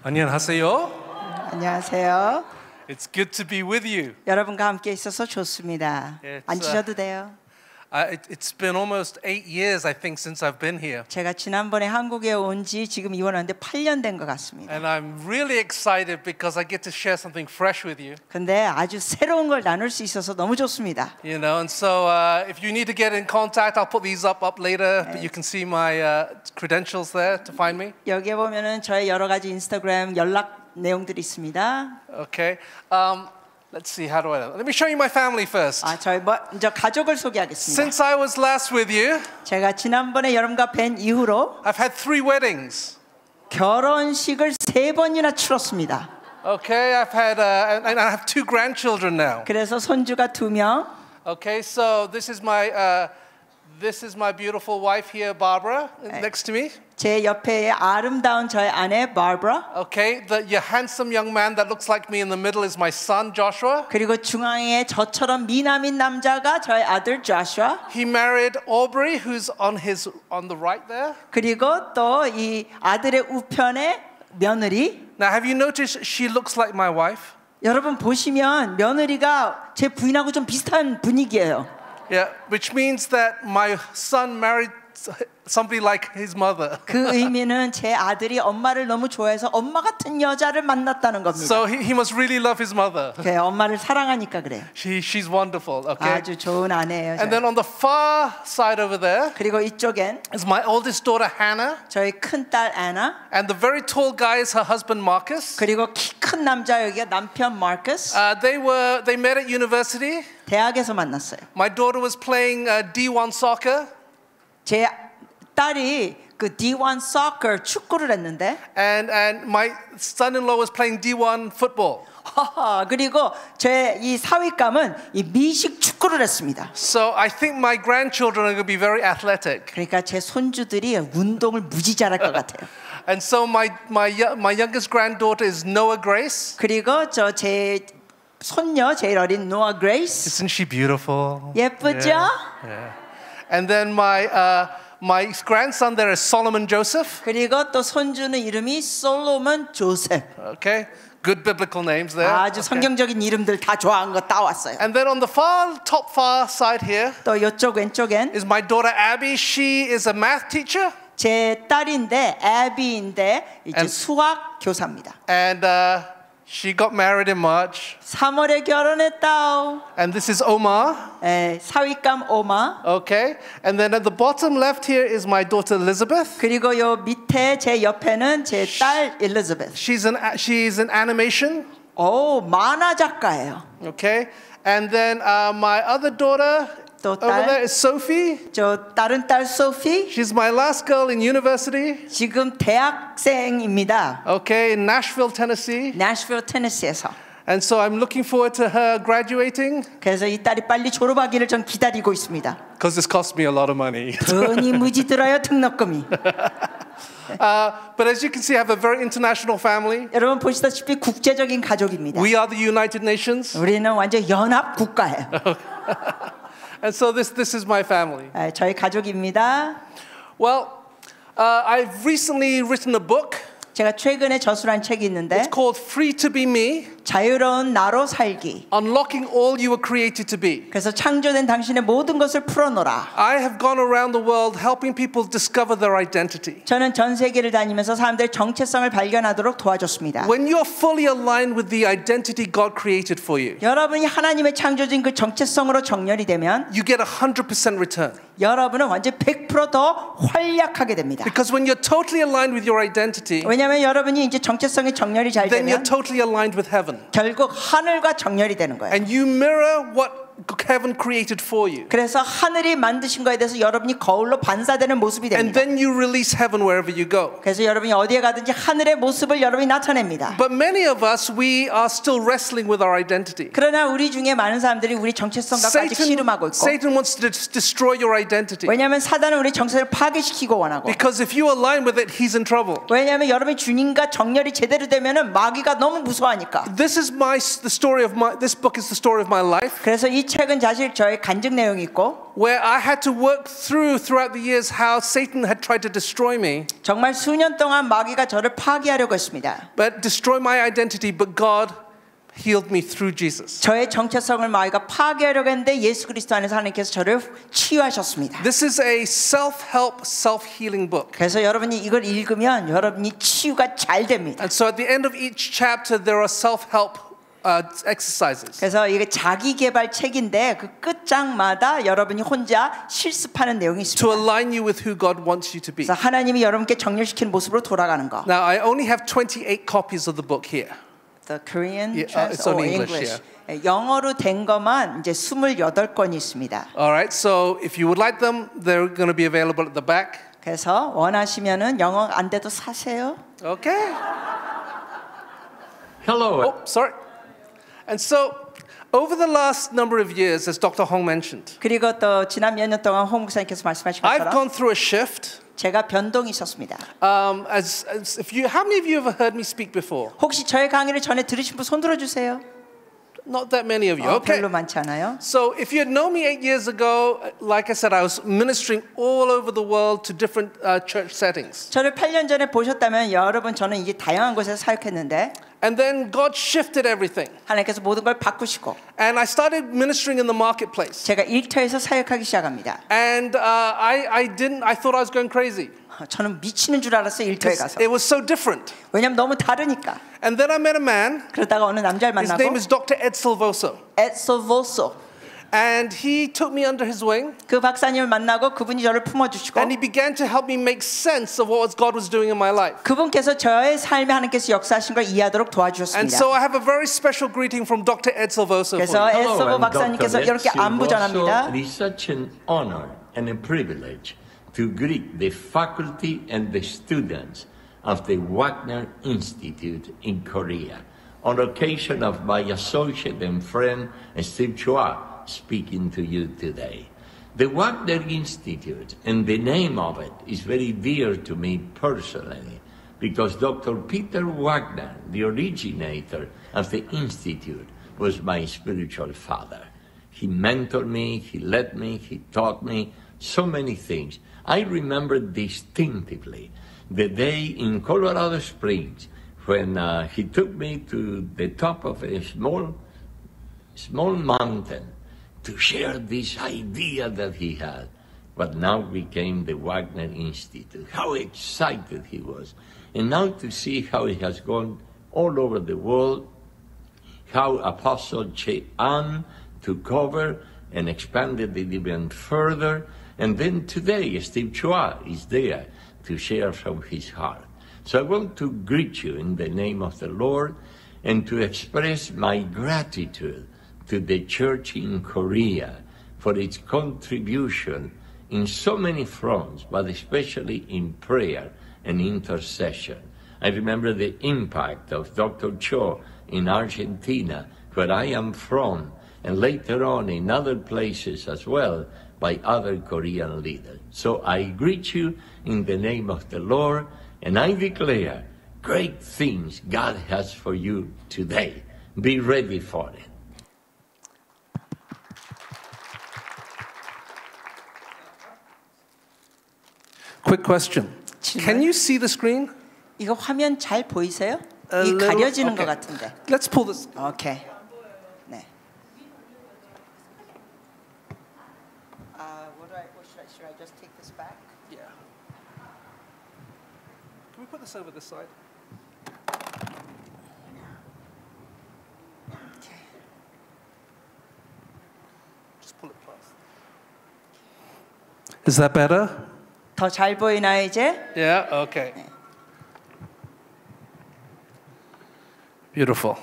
안녕하세요. 안녕하세요. It's good to be with you. 여러분과 함께 있어서 좋습니다. 앉으셔도 돼요. It's been almost 8 years, I think, since I've been here. 제가 지난번에 한국에 온 지 지금 이번 왔는데 8년 된 것 같습니다. And I'm really excited because I get to share something fresh with you. 근데 아주 새로운 걸 나눌 수 있어서 너무 좋습니다. You know, and so if you need to get in contact, I'll put these up later. But you can see my credentials there to find me. 여기에 보면은 저의 여러 가지 인스타그램 연락 내용들이 있습니다. Okay. Let's see. How do I? Let me show you my family first. 저희 먼저 가족을 소개하겠습니다. Since I was last with you, 제가 지난번에 여러분과 뵌 이후로 I've had 3 weddings. 결혼식을 3번이나 치렀습니다. Okay, I've had and I have 2 grandchildren now. 그래서 손주가 2명. Okay, so this is my beautiful wife here, Barbara, next to me. 제 옆에 아름다운 저의 아내 바브라. Okay, your handsome young man that looks like me in the middle is my son, Joshua. 그리고 중앙에 저처럼 미남인 남자가 저의 아들 조슈아. He married Aubrey, who's on the right there. 그리고 또 이 아들의 우편에 며느리. Now, have you noticed she looks like my wife? 여러분 보시면 며느리가 제 부인하고 좀 비슷한 분위기예요. Yeah, which means that my son married somebody like his mother. 그 의미는 제 아들이 엄마를 너무 좋아해서 엄마 같은 여자를 만났다는 겁니다. So he must really love his mother. 그 엄마를 사랑하니까 그래요. She's wonderful. Okay. 아주 좋은 아내예요. And then on the far side over there, 그리고 이쪽엔 is my oldest daughter Hannah. 저희 큰 딸 애나. And the very tall guy is her husband Marcus. 그리고 키 큰 남자 여기가 남편 마커스. They met at university. 대학에서 만났어요. My daughter was playing D1 soccer. 제 딸이 그 D1 soccer 축구를 했는데. And my son-in-law was playing D1 football. 그리고 제 이 사위감은 이 미식 축구를 했습니다. So I think my grandchildren are going to be very athletic. 그러니까 제 손주들이 운동을 무지 잘할 것 같아요. And so my youngest granddaughter is Noah Grace. 그리고 제 손녀 제일 어린 노아 그레이스. Isn't she beautiful? 예쁘죠? Yeah. And then my grandson there is Solomon Joseph. 그리고 또 손주는 이름이 솔로몬 조셉. Okay. Good biblical names there. 아주 성경적인 이름들 다 좋아하는 거 따왔어요. And then on the top far side here, 또 이쪽 왼쪽엔 is my daughter Abby. She is a math teacher. 제 딸인데 애비인데 이제 수학 교사입니다. And she got married in March. 3월에 결혼했다. And this is Omar. 사위감 오마. Okay. And then at the bottom left here is my daughter Elizabeth. 그리고 요 밑에 제 옆에는 제 딸 엘리자베스. She's an animation. 오, 만화 작가예요. Okay. And then my other daughter over there is Sophie. 저 다른 딸 소피. She's my last girl in university. 지금 대학생입니다. Okay, in Nashville, Tennessee. 내셔빌 테네시에서. And so I'm looking forward to her graduating. 그래서 이 딸이 빨리 졸업하기를 전 기다리고 있습니다. Because this cost me a lot of money. 돈이 무지 들어요, 등록금이. But as you can see, I have a very international family. 여러분 보시다시피 국제적인 가족입니다. We are the United Nations. 우리는 완전 연합 국가예요. And so this is my family. 저희 가족입니다. Well, I've recently written a book. 제가 최근에 저술한 책이 있는데 It's called Free to be Me. 자유로운 나로 살기. Unlocking all you were created to be. 그래서 창조된 당신의 모든 것을 풀어놓으라. I have gone around the world helping people discover their identity. 저는 전 세계를 다니면서 사람들의 정체성을 발견하도록 도와줬습니다. When you are fully aligned with the identity God created for you, 여러분이 하나님의 창조진 그 정체성으로 정렬이 되면 you get 100% return. 여러분은 완전 100% 더 활약하게 됩니다. Because when you're totally aligned with your identity, 왜냐하면 여러분이 이제 정체성의 정렬이 잘 then you're 되면 totally aligned with heaven. 결국 하늘과 정렬이 되는 거예요. And you mirror what heaven created for you. 그래서 하늘이 만드신 거에 대해서 여러분이 거울로 반사되는 모습이 And 됩니다. then you release heaven wherever you go. 그래서 여러분이 어디에 가든지 하늘의 모습을 여러분이 나타냅니다. But many of us, we are still wrestling with our identity. 그러나 우리 중에 많은 사람들이 우리 정체성 갖고 아직 씨름하고 있고 Satan wants to destroy your identity. 왜냐하면 사단은 우리 정체를 파괴시키고 원하고 Because if you align with it, he's in trouble. 왜냐하면 여러분이 주님과 정렬이 제대로 되면은 마귀가 너무 무서워하니까. This book is the story of my life. 그래서 이 이 책은 사실 저의 간증 내용이 있고 where I had to work throughout the years how Satan had tried to destroy me, 정말 수년 동안 마귀가 저를 파괴하려고 했습니다. but destroy my identity, but God healed me through Jesus. 저의 정체성을 마귀가 파괴하려고 했는데 예수 그리스도 안에서 하나님께서 저를 치유하셨습니다. This is a self-help, self-healing book. 그래서 여러분이 이걸 읽으면 여러분이 치유가 잘 됩니다. And so at the end of each chapter there are self-help exercises. 그래서 이게 자기 개발 책인데 그 끝장마다 여러분이 혼자 실습하는 내용이 To 있습니다. align you with who God wants you to be. 그래서 하나님이 여러분께 정렬시키는 모습으로 돌아가는 거. Now I only have 28 copies of the book here. The Korean it's on English, 영어로 된 것만 이제 28건이 있습니다. All right, so if you would like them, they're going to be available at the back. 그래서 원하시면은 영어 안 돼도 사세요. Okay. Hello. Oh, sorry. And so, over the last number of years, as Dr. Hong mentioned, 그리고 또 지난 몇 년 동안 홍 목사님께서 말씀하신 I've 것처럼 gone through a shift. 제가 변동이 있었습니다. How many of you have heard me speak before? 혹시 저의 강의를 전에 들으신 분 손 들어주세요. Not that many of you. Okay. 별로 많지 않아요. So if you had known me 8 years ago, like I said, I was ministering all over the world to different church settings. 저를 8년 전에 보셨다면 여러분 저는 이게 다양한 곳에서 사역했는데 And then God shifted everything. 하나님께서 모든 걸 바꾸시고 And I started ministering in the marketplace. 제가 일터에서 사역하기 시작합니다. And I thought I was going crazy. 저는 미치는 줄 알았어요. 일터에 가서. It was so different. 왜냐면 너무 다르니까. And then I met a man. 그러다가 어느 남자를 His 만나고 name is Dr. Ed Silvoso. 에소보소. And he took me under his wing. 그 박사님을 만나고 그분이 저를 품어주시고 And he began to help me make sense of what God was doing in my life. 그분께서 저의 삶에 하나님께서 역사하신 걸 이해하도록 And 도와주셨습니다. so I have a very special greeting from Dr. Ed Silvoso. 그래서 For you. 에소보 박사님께서 이렇게 안부 전합니다. It is such an honor and a privilege to greet the faculty and the students of the Wagner Institute in Korea on occasion of my associate and friend Steve Chua speaking to you today. The Wagner Institute and the name of it is very dear to me personally because Dr. Peter Wagner, the originator of the Institute, was my spiritual father. He mentored me, he led me, he taught me so many things. I remember distinctively the day in Colorado Springs when he took me to the top of a small mountain to share this idea that he had, what now became the Wagner Institute. How excited he was. And now to see how it has gone all over the world, how Apostle Che-An took over and expanded it even further. And then today, Steve Chua is there to share from his heart. So I want to greet you in the name of the Lord and to express my gratitude to the church in Korea for its contribution in so many fronts, but especially in prayer and intercession. I remember the impact of Dr. Cho in Argentina, where I am from, and later on in other places as well by other Korean leaders. So I greet you in the name of the Lord, and I declare great things God has for you today. Be ready for it. Quick question. Can you see the screen? 이거 화면 잘 보이세요? A 이 little- 가려지는 okay. 것 같은데. Let's pull this. 오케이. 네. Should I just take this back? Yeah. Can we put this over this side? Just pull it past. Is that better? 더 잘 보이나요 이제? Yeah. Okay. Beautiful.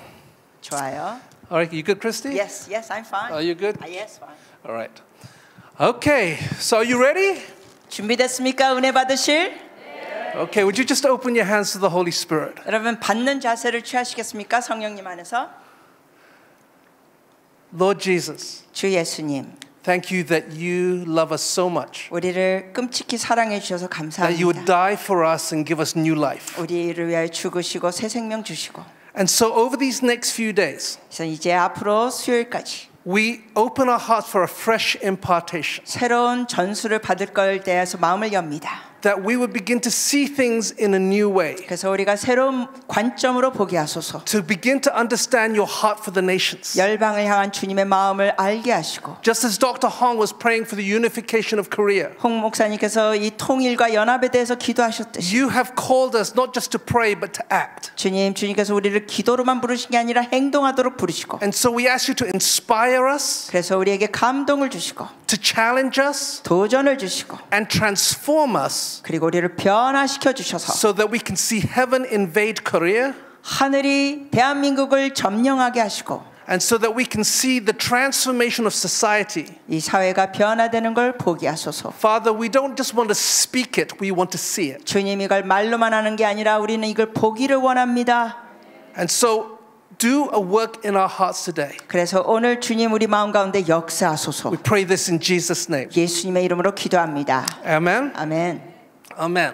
좋아요. All right. You good, Christy? Yes, I'm fine. Are you good? Yes, fine. All right. Okay. So are you ready? 준비됐습니까? 은혜 받으실? Okay. Would you just open your hands to the Holy Spirit? 여러분 받는 자세를 취하시겠습니까? 성령님 안에서. Lord Jesus, 주 예수님, thank you that you love us so much. 우리를 끔찍히 사랑해 주셔서 That you would 감사합니다. die for us and give us new life. 우리를 위하여 죽으시고 새 생명 주시고. And so over these next few days, 그래서 이제 앞으로 수요일까지 we open our hearts for a fresh impartation. 새로운 전수를 받을 걸 대해서 마음을 엽니다. That we would begin to see things in a new way. 그래서 우리가 새로운 관점으로 보게 하소서. To begin to understand your heart for the nations. 열방을 향한 주님의 마음을 알게 하시고. Just as Dr. Hong was praying for the unification of Korea. 홍 목사님께서 이 통일과 연합에 대해서 기도하셨듯이. You have called us not just to pray but to act. 주님께서 우리를 기도로만 부르신 게 아니라 행동하도록 부르시고. And so we ask you to inspire us. 그래서 우리에게 감동을 주시고. To challenge us. 도전을 주시고. And transform us. 그리고 우리를 변화시켜 주셔서 so that we can see heaven invade Korea 하늘이 대한민국을 점령하게 하시고 and so that we can see the transformation of society. 이 사회가 변화되는 걸 보게 하소서. Father, we don't just want to speak it, we want to see it. 주님 이걸 말로만 하는 게 아니라 우리는 이걸 보기를 원합니다. And so do a work in our hearts today. 그래서 오늘 주님 우리 마음 가운데 역사하소서. We pray this in Jesus' name. 예수님의 이름으로 기도합니다. Amen. 아멘. Amen.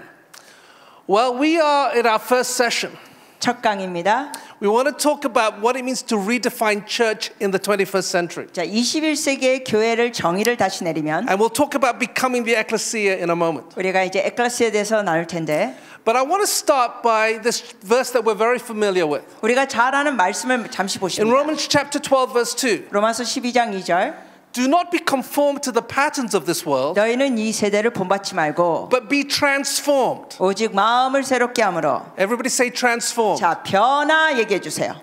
Well, we are in our first session. 첫 강입니다. We want to talk about what it means to redefine church in the 21st century. 자, 21세기의 교회를 정의를 다시 내리면 And we'll talk about becoming the ecclesia in a moment. 우리가 이제 에클레시아에 대해서 나눌 텐데 But I want to start by this verse that we're very familiar with. 우리가 잘 아는 말씀을 잠시 In 보십니다. Romans chapter 12 verse 2. 로마서 12장 2절 Do not be conformed to the patterns of this world, 너희는 이 세대를 본받지 말고 but be transformed. 오직 마음을 새롭게 함으로 Everybody say transformed. 자 변화 얘기해 주세요.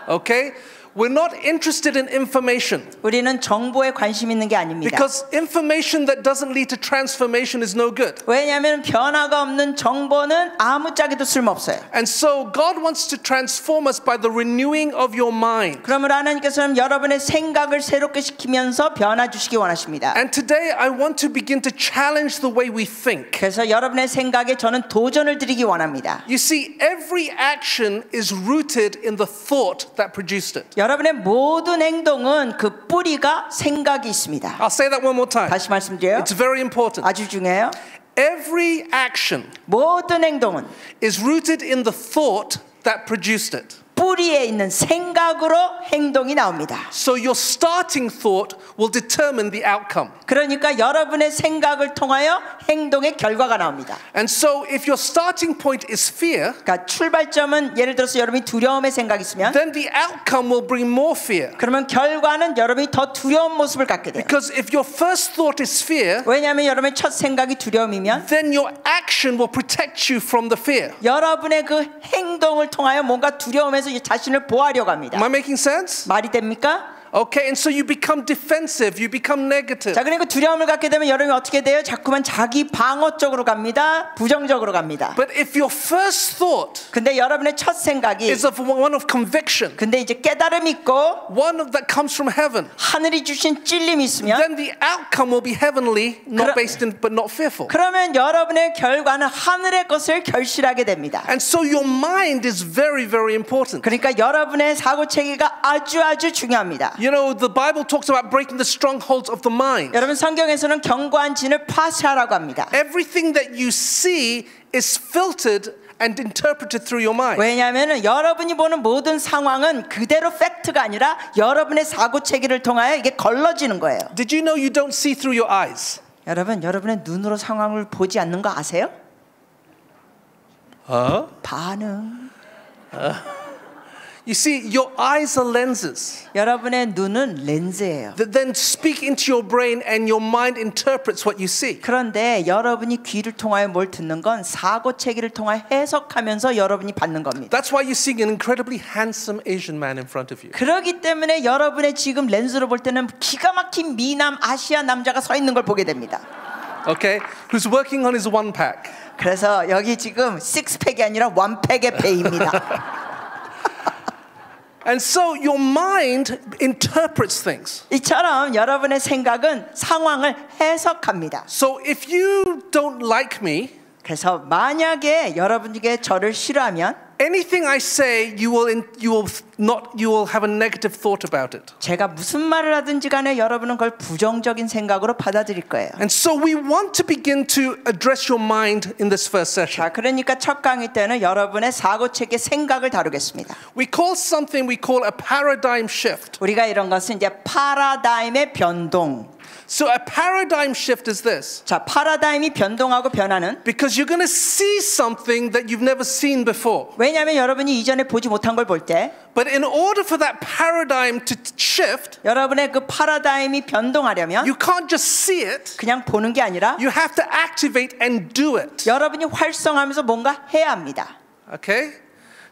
Okay? We're not interested in information. 우리는 정보에 관심 있는 게 아닙니다. Because information that doesn't lead to transformation is no good. 왜냐하면 변화가 없는 정보는 아무짝에도 쓸모없어요. And so God wants to transform us by the renewing of your mind. 그러므로 하나님께서는 여러분의 생각을 새롭게 시키면서 변화 주시기 원하십니다. And today I want to begin to challenge the way we think. 그래서 여러분의 생각에 저는 도전을 드리기 원합니다. You see, every action is rooted in the thought that produced it. 여러분의 모든 행동은 그 뿌리가 생각이 있습니다. I'll say that one more time. 다시 말씀드려요. It's very important. 아주 중요해요. Every action 모든 행동은 is rooted in the thought that produced it. 뿌리에 있는 생각으로 행동이 나옵니다. So your starting thought will determine the outcome. 그러니까 여러분의 생각을 통하여 행동의 결과가 나옵니다. And so if your starting point is fear, 그러니까 출발점은 예를 들어서 여러분이 두려움의 생각이 있으면 then the outcome will bring more fear. 그러면 결과는 여러분이 더 두려운 모습을 갖게 돼요. Because if your first thought is fear, 왜냐하면 여러분의 첫 생각이 두려움이면 then your action will protect you from the fear. 여러분의 그 행동을 통하여 뭔가 두려움에서 자신을 보호하려고 합니다. Am I making sense? 말이 됩니까? Okay, and so you become defensive, you become negative. 자, 그러니까 두려움을 갖게 되면 여러분이 어떻게 돼요? 자꾸만 자기 방어 쪽으로 갑니다. 부정적으로 갑니다. But if your first thought 근데 여러분의 첫 생각이 is of one of conviction, 근데 이제 깨달음이 있고 one of that comes from heaven, 하늘이 주신 찔림이 있으면 then the outcome will be heavenly, not 그러- based in, but not fearful. 그러면 여러분의 결과는 하늘의 것을 결실하게 됩니다. And so your mind is very, very important. 그러니까 여러분의 사고 체계가 아주 중요합니다. You know, the Bible talks about breaking the strongholds of the mind. 여러분 성경에서는 견고한 진을 파쇄하라고 합니다. Everything that you see is filtered and interpreted through your mind. 왜냐하면 여러분이 보는 모든 상황은 그대로 팩트가 아니라 여러분의 사고 체계를 통하여 이게 걸러지는 거예요. Did you know you don't see through your eyes? 여러분, 여러분의 눈으로 상황을 보지 않는 거 아세요? 반응. You see, your eyes are lenses 여러분의 눈은 렌즈예요. that then speak into your brain and your mind interprets what you see. 그런데 여러분이 귀를 통하여 뭘 듣는 건 사고 체계를 통하여 해석하면서 여러분이 받는 겁니다. That's why you're seeing an incredibly handsome Asian man in front of you. 그렇기 때문에 여러분의 지금 렌즈로 볼 때는 기가 막힌 미남 아시아 남자가 서 있는 걸 보게 됩니다. Okay? Who's working on his one pack. 그래서 여기 지금 식스팩이 아니라 원팩의 배입니다. And so your mind interprets things. 이처럼 여러분의 생각은 상황을 해석합니다. So if you don't like me, 그래서 만약에 여러분에게 저를 싫어하면 anything I say, you will have a negative thought about it. 제가 무슨 말을 하든지 간에 여러분은 그걸 부정적인 생각으로 받아들일 거예요. And so we want to begin to address your mind in this first session. 자, 그러니까 첫 강의 때는 여러분의 사고체계 생각을 다루겠습니다. We call something we call a paradigm shift. 우리가 이런 것은 이제 파라다임의 변동. So a paradigm shift is this. 자, 파라다임이 변동하고 변하는. Because you're going to see something that you've never seen before. 왜냐하면 여러분이 이전에 보지 못한 걸 볼 때, But in order for that paradigm to shift, 여러분의 그 파라다임이 변동하려면 you can't just see it. 그냥 보는 게 아니라 You have to activate and do it. 여러분이 활성하면서 뭔가 해야 합니다. Okay?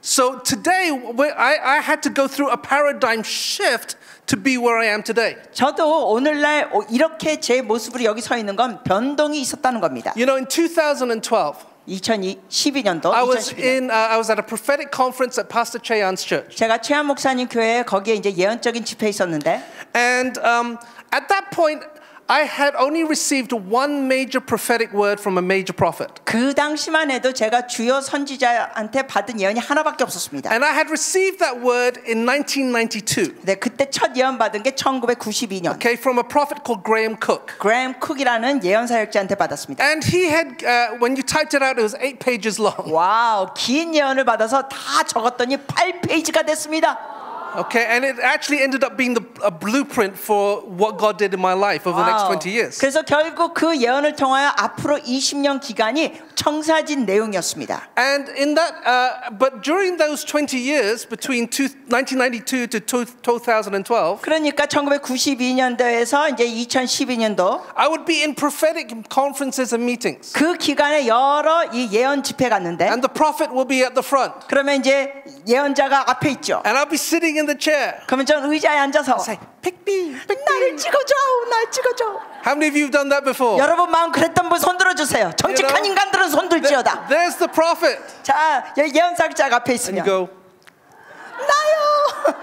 So today, I had to go through a paradigm shift to be where I am today. 저도 오늘날 이렇게 제 모습으로 여기 서 있는 건 변동이 있었다는 겁니다. You know, in 2012, 2012년도 I was at a prophetic conference at Pastor Cheyan's church. 제가 최한 목사님 교회에 거기에 이제 예언적인 집회에 있었는데, And at that point, I had only received one major prophetic word from a major prophet. 그 당시만 해도 제가 주요 선지자한테 받은 예언이 하나밖에 없었습니다. And I had received that word in 1992. 네, 그때 첫 예언 받은 게 1992년. Okay, from a prophet called Graham Cook. 그레임 쿡이라는 예언 사역자한테 받았습니다. And he had, when you typed it out, it was 8 pages long. 와우, 긴 예언을 받아서 다 적었더니 8페이지가 됐습니다. Okay, and it actually ended up being a blueprint for what God did in my life over the next 20 years. 그래서 결국 그 예언을 통하여 앞으로 20년 기간이 청사진 내용이었습니다. And in that, but during those 20 years between 1992 to 2012, 그러니까 1992년도에서 이제 2012년도 I would be in prophetic conferences and meetings. 그 기간에 여러 이 예언 집회 갔는데, And the prophet will be at the front. 그러면 이제 예언자가 앞에 있죠. And I'll be sitting in the chair. 그러면 전 의자에 앉아서 Say, pick me. 나를 찍어줘, 날 찍어줘. How many of you have done that before? 여러분 마음 그랬던 분 손 들어주세요. 정직한 인간들은 손 들지어다. There's the prophet. 자, 예언 사역자가 앞에 And you 있으면 go, 나요.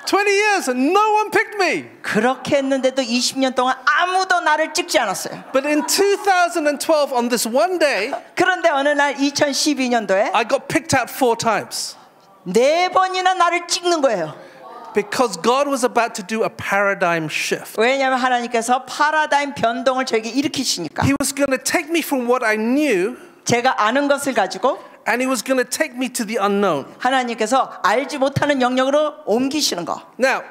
20 years and no one picked me. 그렇게 했는데도 20년 동안 아무도 나를 찍지 않았어요. But in 2012, on this one day, 그런데 어느 날 2012년도에 I got picked out 4 times. 4번이나 나를 찍는 거예요. Because God was about to do a paradigm shift. 왜냐하면 하나님께서 파라다임 변동을 저에게 일으키시니까. He was going to take me from what I knew, 제가 아는 것을 가지고 and He was going to take me to the unknown. 하나님께서 알지 못하는 영역으로 옮기시는 거. Now,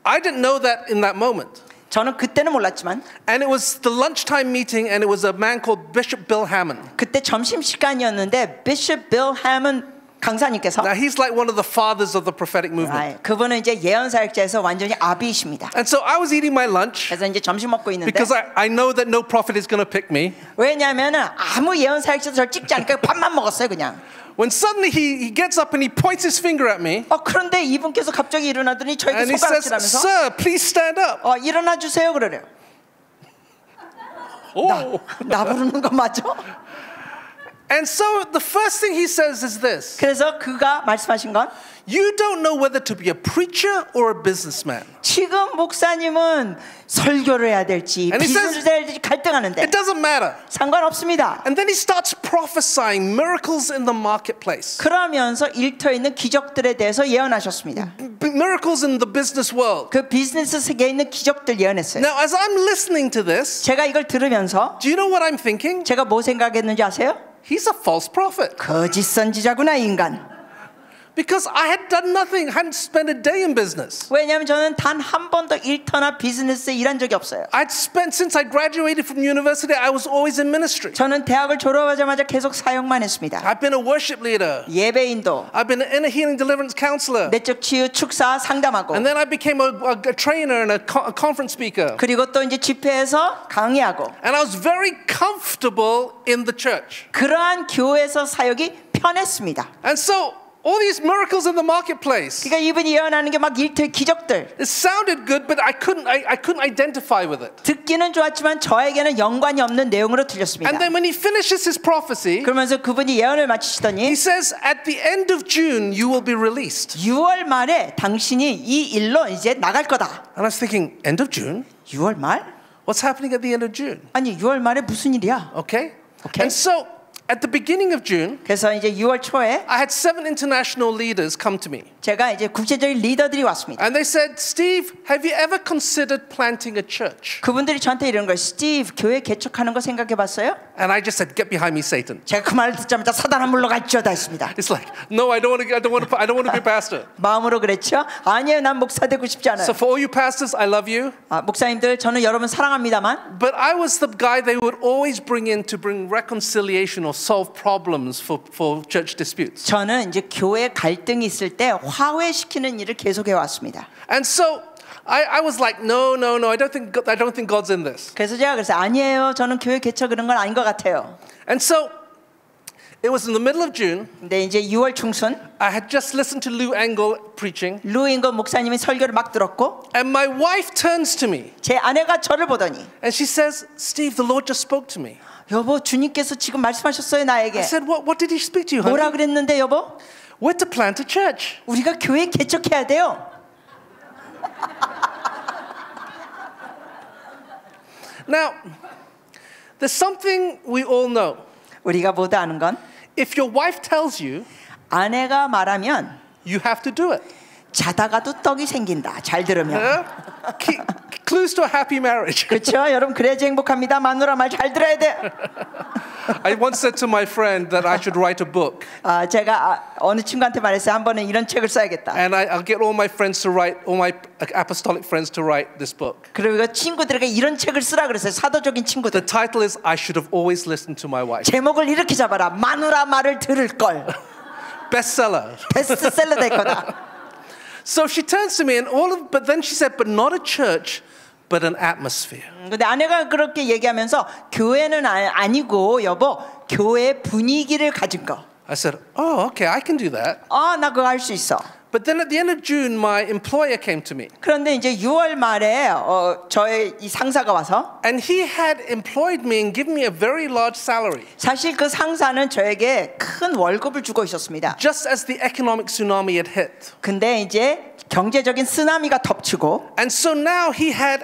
I didn't know that in that moment. 저는 그때는 몰랐지만, And it was the lunchtime meeting, and it was a man called Bishop Bill Hammond. 그때 점심시간이었는데 Bishop Bill Hammond 강사님께서, Now, he's like one of the fathers of the prophetic movement. 그분은 이제 예언 사역자에서 완전히 아비이십니다. And so I was eating my lunch 그래서 이제 점심 먹고 있는데, because I know that no prophet is going to pick me. 왜냐하면은 아무 예언 사역자도 저를 찍지 않으니까 밥만 먹었어요 그냥. When suddenly he gets up and he points his finger at me, 그런데 이분께서 갑자기 일어나더니 저에게 and he says, 손가락질하면서 "Sir, please stand up." 일어나 주세요 그러래요. Oh. 나 부르는 거 맞아? And so the first thing he says is this: 그래서 그가 말씀하신 건, you don't know whether to be a preacher or a businessman. 지금 목사님은 설교를 해야 될지 And he says, 비전을 해야 될지 갈등하는데 It doesn't matter. 상관없습니다. And then he starts prophesying miracles in the marketplace, 그러면서 일터에 있는 기적들에 대해서 예언하셨습니다. miracles in the business world. 그 비즈니스 세계에 있는 기적들 예언했어요. Now, as I'm listening to this, 제가 이걸 들으면서 do you know what I'm thinking? 제가 뭐 생각했는지 아세요? He's a false prophet. 거짓 선지자구나 이 인간. Because I had done nothing, hadn't spent a day in business. 왜냐하면 저는 단 한 번도 일터나 비즈니스에 일한 적이 없어요. I'd spent, since I graduated from university, I was always in ministry. 저는 대학을 졸업하자마자 계속 사역만 했습니다. I've been a worship leader. 예배인도, I've been an inner healing deliverance counselor. 내적 치유 축사 상담하고, And then I became a trainer and a conference speaker. 그리고 또 이제 집회에서 강의하고, And I was very comfortable in the church. 그러한 교회에서 사역이 편했습니다. And so all these miracles in the marketplace, 그러니까 이분이 예언하는 게 막 일터의 기적들, it sounded good, but I couldn't identify with it. 듣기는 좋았지만 저에게는 연관이 없는 내용으로 들렸습니다. And then when he finishes his prophecy, 그러면서 그분이 예언을 he 마치시더니 says, at the end of June, you will be released. 6월 말에 당신이 이 일로 이제 나갈 거다. And I was thinking, end of June? 6월 말? What's happening at the end of June? 아니 6월 말에 무슨 일이야? Okay? Okay. And so at the beginning of June, 그래서 이제 6월 초에 I had 7 international leaders come to me. 제가 이제 국제적인 리더들이 왔습니다. And they said, Steve, have you ever considered planting a church? 그분들이 저한테 이런 거예요. 스티브, 교회 개척하는 거 생각해 봤어요? And I just said, get behind me, Satan. 제가 그 말을 듣자마자 사단아 물러가시오다 했습니다. It's like, no, I don't want to be a pastor. 마음으로 그랬죠? 아니에요, 난 목사 되고 싶지 않아요. So for all you pastors, I love you. 목사님들, 저는 여러분 사랑합니다만. But I was the guy they would always bring in to bring reconciliation or solve problems for church disputes. 저는 이제 교회 갈등이 있을 때 화해시키는 일을 계속해 왔습니다. And so I was like, no, I don't think God's in this. 그래서 제가 그래서 아니에요, 저는 교회 개척 그런 건 아닌 것 같아요. And so it was in the middle of June. 근데 이제 6월 중순 I had just listened to Lou Engle preaching. 루 잉거 목사님이 설교를 막 들었고 And my wife turns to me 제 아내가 저를 보더니 and she says, Steve, the Lord just spoke to me. 여보, 주님께서 지금 말씀하셨어요 나에게. I said, what did he speak to you, honey? 뭐라 그랬는데 여보? We're to plant a church. 우리가 교회 개척해야 돼요. Now, there's something we all know. 우리가 모두 아는 건 If your wife tells you, 아내가 말하면 you have to do it. 자다가도 떡이 생긴다. 잘 들으면. Yeah? Clues to a happy marriage. 그렇죠? 여러분 그래야지 행복합니다. 마누라 말 잘 들어야 돼. I once said to my friend that I should write a book. 제가 어느 친구한테 말했어요. 한 번은 이런 책을 써야겠다. And I'll get all my friends to write, all my apostolic friends to write this book. 그리고 친구들에게 이런 책을 쓰라 그랬어요. 사도적인 The 친구들. title is I Should Have Always Listened to My Wife. 제목을 이렇게 잡아라. 마누라 말을 들을 걸. Bestseller. 베스트셀러 될 거다. So she turns to me and but then she said, but not a church, but an atmosphere. 근데 아내가 그렇게 얘기하면서 교회는 아니고 여보, 교회 분위기를 가진 거. I said, oh, okay, I can do that. 나 그거 할 수 있어. But then at the end of June, my employer came to me. 그런데 이제 6월 말에 저의 이 상사가 와서 And he had employed me and given me a very large salary. 사실 그 상사는 저에게 큰 월급을 주고 있었습니다. Just as the economic tsunami had hit. 근데 이제 경제적인 쓰나미가 덮치고 And so now he had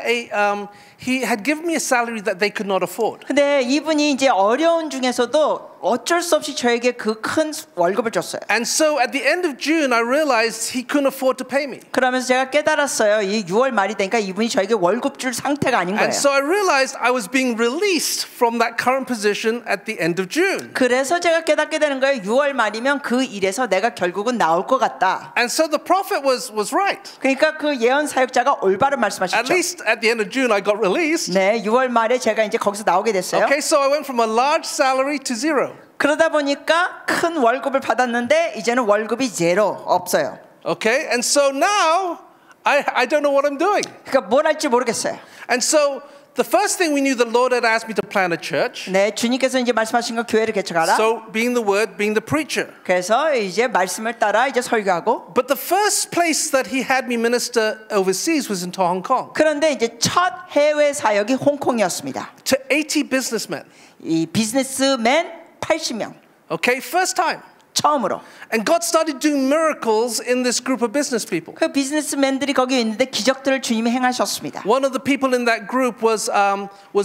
given me a salary that they could not afford. 근데 이분이 이제 어려운 중에서도 어쩔 수 없이 저에게 그 큰 월급을 줬어요. And so at the end of June, I realized he couldn't afford to pay me. 그러면서 제가 깨달았어요. 이 6월 말이 되니까 이분이 저에게 월급 줄 상태가 아닌 거예요. And so I realized I was being released from that current position at the end of June. 그래서 제가 깨닫게 되는 거예요. 6월 말이면 그 일에서 내가 결국은 나올 것 같다. And so the prophet was right. 그러니까 그 예언 사역자가 올바른 At 말씀하셨죠. least at the end of June, I got released. 네, 6월 말에 제가 이제 거기서 나오게 됐어요. Okay, so I went from a large salary to zero. 그러다 보니까 큰 월급을 받았는데 이제는 월급이 제로 없어요. Okay, and so now I don't know what I'm doing. 그러니까 뭘 할지 모르겠어요. And so the first thing we knew, the Lord had asked me to plant a church. 네, 주님께서 이제 말씀하신 거 교회를 개척하라. So being the word, being the preacher. 그래서 이제 말씀을 따라 이제 설교하고. But the first place that he had me minister overseas was into Hong Kong. 그런데 이제 첫 해외 사역이 홍콩이었습니다. To 80 businessmen. 이 비즈니스맨 80명. Okay, first time. 처음으로. And God started doing miracles in this group of business people. 그 비즈니스맨들이 거기 있는데 기적들을 주님이 행하셨습니다. One of the people in that group was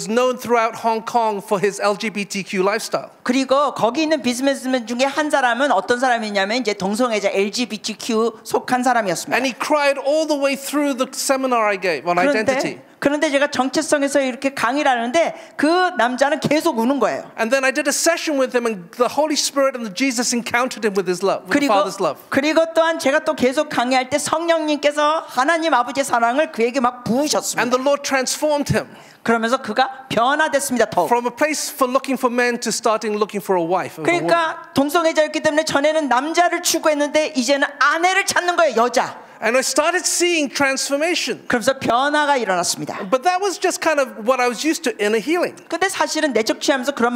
known throughout Hong Kong for his LGBTQ lifestyle. 그리고 거기 있는 비즈니스맨 중에 한 사람은 어떤 사람이냐면 이제 동성애자 LGBTQ 속한 사람이었습니다. And he cried all the way through the seminar I gave on identity. 그런데 제가 정체성에서 이렇게 강의를 하는데 그 남자는 계속 우는 거예요. And then I did a session with him, and the Holy Spirit and Jesus encountered him with his love, with the Father's love. 그리고 또한 제가 또 계속 강의할 때 성령님께서 하나님 아버지의 사랑을 그에게 막 부으셨습니다. And the Lord transformed him. 그러면서 그가 변화됐습니다. 더욱. From a place for looking for men to starting looking for a wife. 그러니까 동성애자였기 때문에 전에는 남자를 추구했는데 이제는 아내를 찾는 거예요. 여자. And I started seeing transformation. 그러면서 변화가 일어났습니다. But that was just kind of what I was used to in a healing. 근데 사실은 내적 취하면서 그런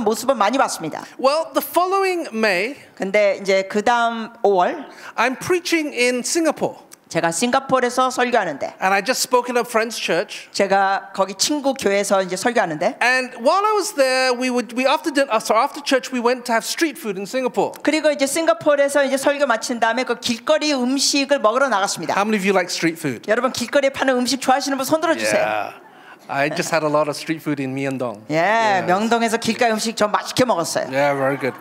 모습은 많이 봤습니다. Well, the following May, 근데 이제 그다음 5월 I'm preaching in Singapore. 제가 싱가포르에서 설교하는데 And I just spoke in a friend's church. 제가 거기 친구 교회에서 이제 설교하는데 And while I was there, after church we went to have street food in Singapore. 그리고 이제 싱가포르에서 이제 설교 마친 다음에 그 길거리 음식을 먹으러 나갔습니다. How many of you like street food? 여러분 길거리에 파는 음식 좋아하시는 분 손 들어 주세요. Yeah. I just had a lot of street food in Myeongdong. 예, 명동에서 길가의 음식 좀 맛있게 먹었어요. Yeah, very good.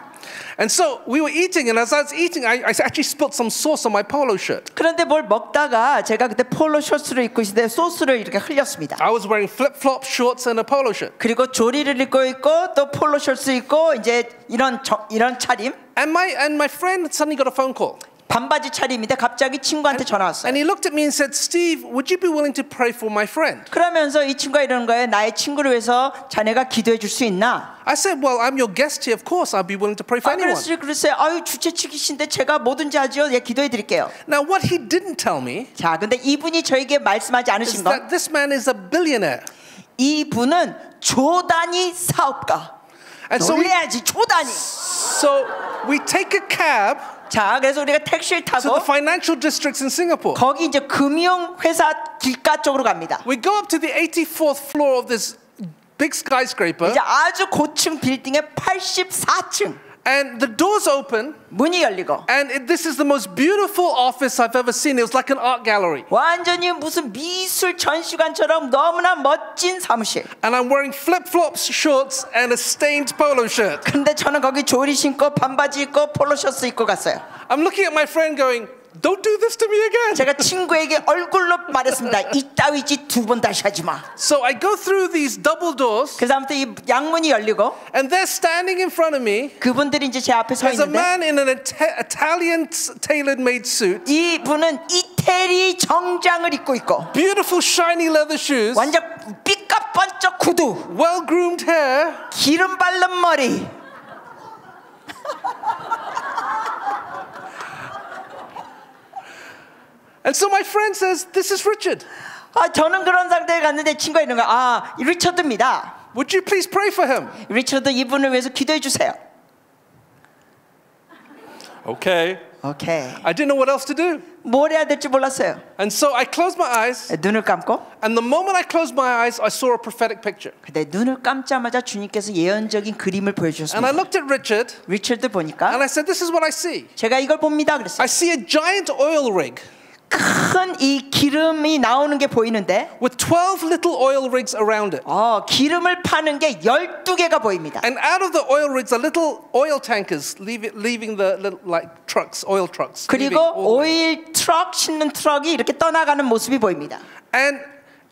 And so we were eating, and as I was eating, I actually spilled some sauce on my polo shirt. 그런데 뭘 먹다가 제가 그때 폴로 셔츠를 입고 있는데 소스를 이렇게 흘렸습니다. I was wearing flip-flop shorts and a polo shirt. 그리고 조리를 입고 있고 또 폴로 셔츠 입고 이제 이런 차림. And my friend suddenly got a phone call. 반바지 차림인데 갑자기 친구한테 전화 왔어요. And he looked at me and said, Steve, would you be willing to pray for my friend? 그러면서 이 친구가 이러는 거예요. 나의 친구를 위해서 자네가 기도해 줄 수 있나? I said, well, I'm your guest here. Of course, I'll be willing to pray for anyone. 그랬어요. 아유 주최측이신데 제가 뭐든지 하죠. 예, 기도해 드릴게요. Now, what he didn't tell me 자, 근데 이분이 저에게 말씀하지 is 않으신 건 that this man is a billionaire. 이분은 조단위 사업가. And 놀래야지 조단위. so we take a cab 자, 그래서 우리가 택시를 to 타고 the financial districts in Singapore. 거기 이제 금융 회사 길가 쪽으로 갑니다. We go up to the 84th floor of this big skyscraper, 이제 아주 고층 빌딩의 84층 and the doors open, 문이 열리고 and this is the most beautiful office I've ever seen. It was like an art gallery. 완전히 무슨 미술 전시관처럼 너무나 멋진 사무실. And I'm wearing flip-flops, shorts, and a stained polo shirt. 근데 저는 거기 조리 신고 반바지 입고 폴로 셔츠 입고 갔어요. I'm looking at my friend going, don't do this to me again. 제가 친구에게 얼굴로 말했습니다. 이따위 짓 두 번 다시 하지 마. So I go through these double doors, 그래서 아무튼 이 양문이 열리고 and they're standing in front of me. 그분들이 이제 제 앞에 서 There's a 있는데 man in an Italian tailor-made suit, 이분은 이태리 정장을 입고 있고 beautiful shiny leather shoes, 완전 삐까번쩍 구두, well-groomed hair, 기름 바른 머리. and so my friend says, this is Richard. 저는 그런 상태에 갔는데 친구가 있는 거야. 리처드입니다. Would you please pray for him? 리처드 이분을 위해서 기도해 주세요. Okay. 오케이. I didn't know what else to do. 뭘 해야 될지 몰랐어요. And so I closed my eyes, 눈을 감고 and the moment I closed my eyes, I saw a prophetic picture. 근데 눈을 감자마자 주님께서 예언적인 그림을 And I 보여주셨습니다. looked at Richard, 리처드 보니까 and I said, this is what I see. 제가 이걸 봅니다 그랬어요. I see a giant oil rig 큰 이 기름이 나오는 게 보이는데 with 12 little oil rigs around it. 기름을 파는 게 12개가 보입니다. And out of the oil rigs are little oil tankers leaving the little, like trucks, oil trucks. leaving 그리고 all the way. 오일 트럭 싣는 트럭이 이렇게 떠나가는 모습이 보입니다. And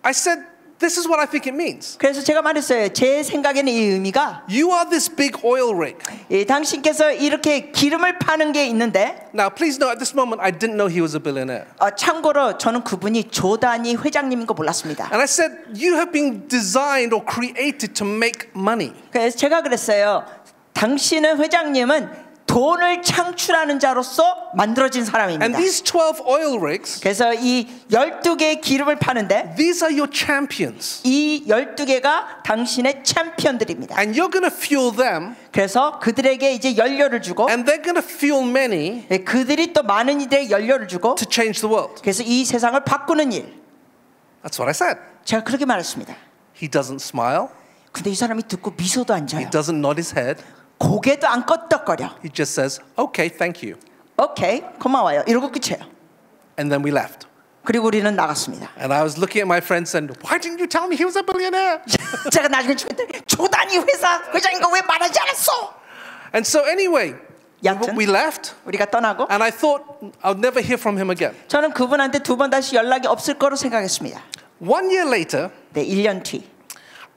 I said, this is what I think it means. 그래서 제가 말했어요. 제 생각에는 이 의미가 You are this big oil rig. 당신께서 이렇게 기름을 파는 게 있는데 Now, please know, at this moment, I didn't know he was a billionaire. 참고로 저는 그분이 조단위 회장님인 거 몰랐습니다. And I said, you have been designed or created to make money. 그래서 제가 그랬어요. 당신은 회장님은 돈을 창출하는 자로서 만들어진 And 사람입니다. these 12 oil rigs, 그래서 이 12개의 기름을 파는데 these are your champions. 이 12개가 당신의 챔피언들입니다. And you're going to fuel them, 그래서 그들에게 이제 연료를 주고 and they're going to fuel many 그들이 또 많은 이들에게 연료를 주고 to change the world. 그래서 이 세상을 바꾸는 일. That's what I said. 제가 그렇게 말했습니다. He doesn't smile. 근데 이 사람이 듣고 미소도 안 He 져요. doesn't nod his head. 고개도 안 끄덕거려. He just says, okay, thank you. 오케이, 고마워요. 이러고 끝이에요. And then we left. 그리고 우리는 나갔습니다. And I was looking at my friends and, why didn't you tell me he was a billionaire? 제가 나중에 조단위 회사 회장인 거 왜 말하지 않았어? And so anyway, 여튼 we left. 우리가 떠나고 And I thought I'll never hear from him again. 저는 그분한테 두 번 다시 연락이 없을 거로 생각했습니다. 1 year later, 네, 1년 뒤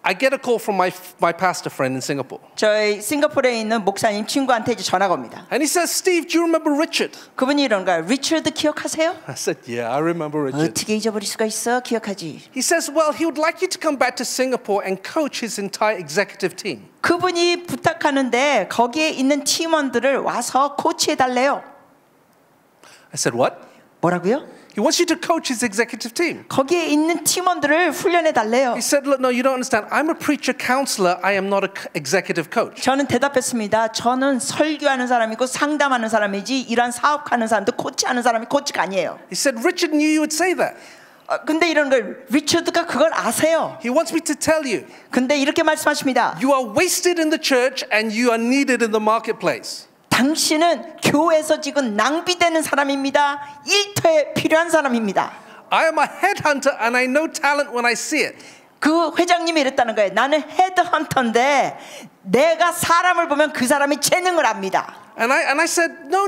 I get a call from my pastor friend in Singapore. 저희 싱가포르에 있는 목사님 친구한테 이제 전화가 옵니다. And he says, Steve, do you remember Richard? 그분이 이런 거야. 리처드 기억하세요? I said, yeah, I remember Richard. 어떻게 잊어버릴 수가 있어? 기억하지. He says, well, he would like you to come back to Singapore and coach his entire executive team. 그분이 부탁하는데 거기에 있는 팀원들을 와서 코치해달래요. I said, what? 뭐라고요? He wants you to coach his executive team. 거기에 있는 팀원들을 훈련해달래요. He said, look, no, you don't understand. I'm a preacher counselor. I am not an executive coach. 저는 대답했습니다. 저는 설교하는 사람이고 상담하는 사람이지 이런 사업하는 사람도 코치하는 사람이 코치가 아니에요. He said, Richard knew you would say that. 근데 이런 걸 리처드가 그걸 아세요. He wants me to tell you. 근데 이렇게 말씀하십니다. You are wasted in the church and you are needed in the marketplace. 당신은 교회에서 지금 낭비되는 사람입니다. 일터에 필요한 사람입니다. I am a headhunter and I know talent when I see it. 그 회장님이 이랬다는 거예요. 나는 헤드헌터인데 내가 사람을 보면 그 사람이 재능을 압니다. And I said, no.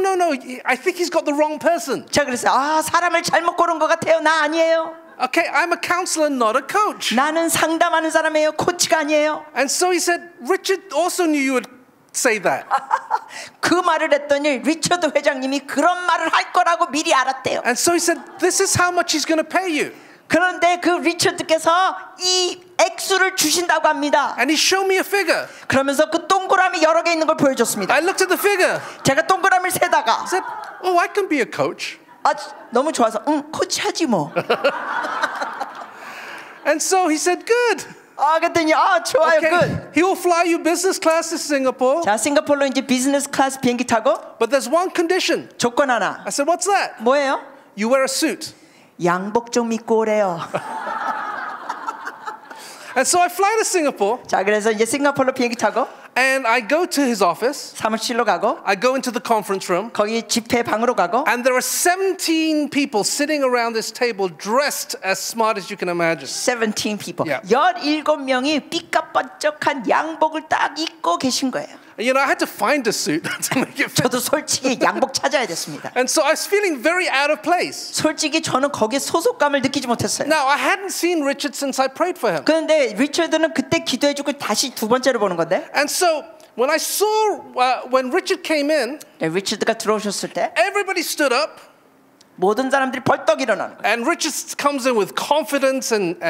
I think he's got the wrong person. 제가 그랬어요. 사람을 잘못 고른 것 같아요. 나 아니에요. Okay, I'm a counselor, not a coach. 나는 상담하는 사람이에요. 코치가 아니에요. And so he said, Richard also knew you would say that. 그 말을 했더니 리처드 회장님이 그런 말을 할 거라고 미리 알았대요. And so he said, this is how much he's going to pay you. 그런데 그 리처드께서 이 액수를 주신다고 합니다. And he showed me a figure. 그러면서 그 동그라미 여러 개 있는 걸 보여줬습니다. I looked at the figure. 제가 동그라미를 세다가 I said, oh, I can be a coach. 너무 좋아서 코치하지 뭐. And so he said, good. 그랬더니 좋아요. Okay, good. he will fly you business class to Singapore. 자, 싱가포르로 이제 비즈니스 클래스 비행기 타고 But there's one condition. 조건 하나. I said, what's that? 뭐예요? You wear a suit. 양복 좀 입고 오래요. And so I fly to Singapore. 자, 그래서 이제 싱가포르로 비행기 타고 And I go to his office. 사무실로 가고 I go into the conference room. 거기 집회 방으로 가고 And there are 17 people sitting around this table dressed as smart as you can imagine. 17 people. Yeah. 17명이 삐까뻔쩍한 양복을 딱 입고 계신 거예요. You know, I had to find a suit to make it fit. 저도 솔직히 양복 찾아야 됐습니다. And so I was feeling very out of place. 솔직히 저는 거기에 소속감을 느끼지 못했어요. Now, I hadn't seen Richard since I prayed for him. 그런데 리처드는 그때 기도해주고 다시 두 번째로 보는 건데 And so when I saw, when Richard came in, 리처드가 들어오셨을 때 everybody stood up. 모든 사람들이 벌떡 일어나는 거예요. And Richard comes in with confidence and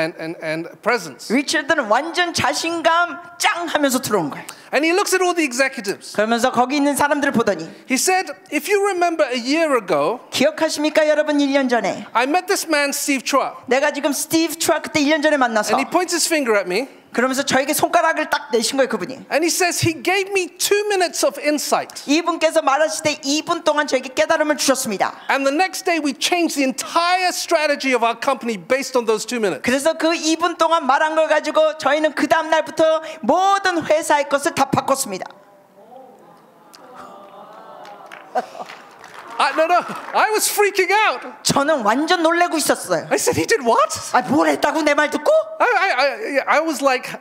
presence. 리처드는 완전 자신감 짱 하면서 들어온 거예요. And he looks at all the executives. 그러면서 거기 있는 사람들을 보더니 He said, if you remember a year ago, 기억하십니까 여러분 1년 전에 I met this man, Steve Chua. 내가 지금 스티브 트라 그때 1년 전에 만나서 And he points his finger at me. 그러면서 저에게 손가락을 딱 내신 거예요 그분이. And he says, he gave me 2 minutes of insight. 이분께서 말하실 때 2분 동안 저에게 깨달음을 주셨습니다. And the next day we changed the entire strategy of our company based on those 2 minutes. 그래서 그 2분 동안 말한 걸 가지고 저희는 그 다음 날부터 모든 회사의 것을 다 바꿨습니다. No, I was freaking out. 저는 완전 놀래고 있었어요. I said, he did what? 뭘 했다고 내 말 듣고? I was like,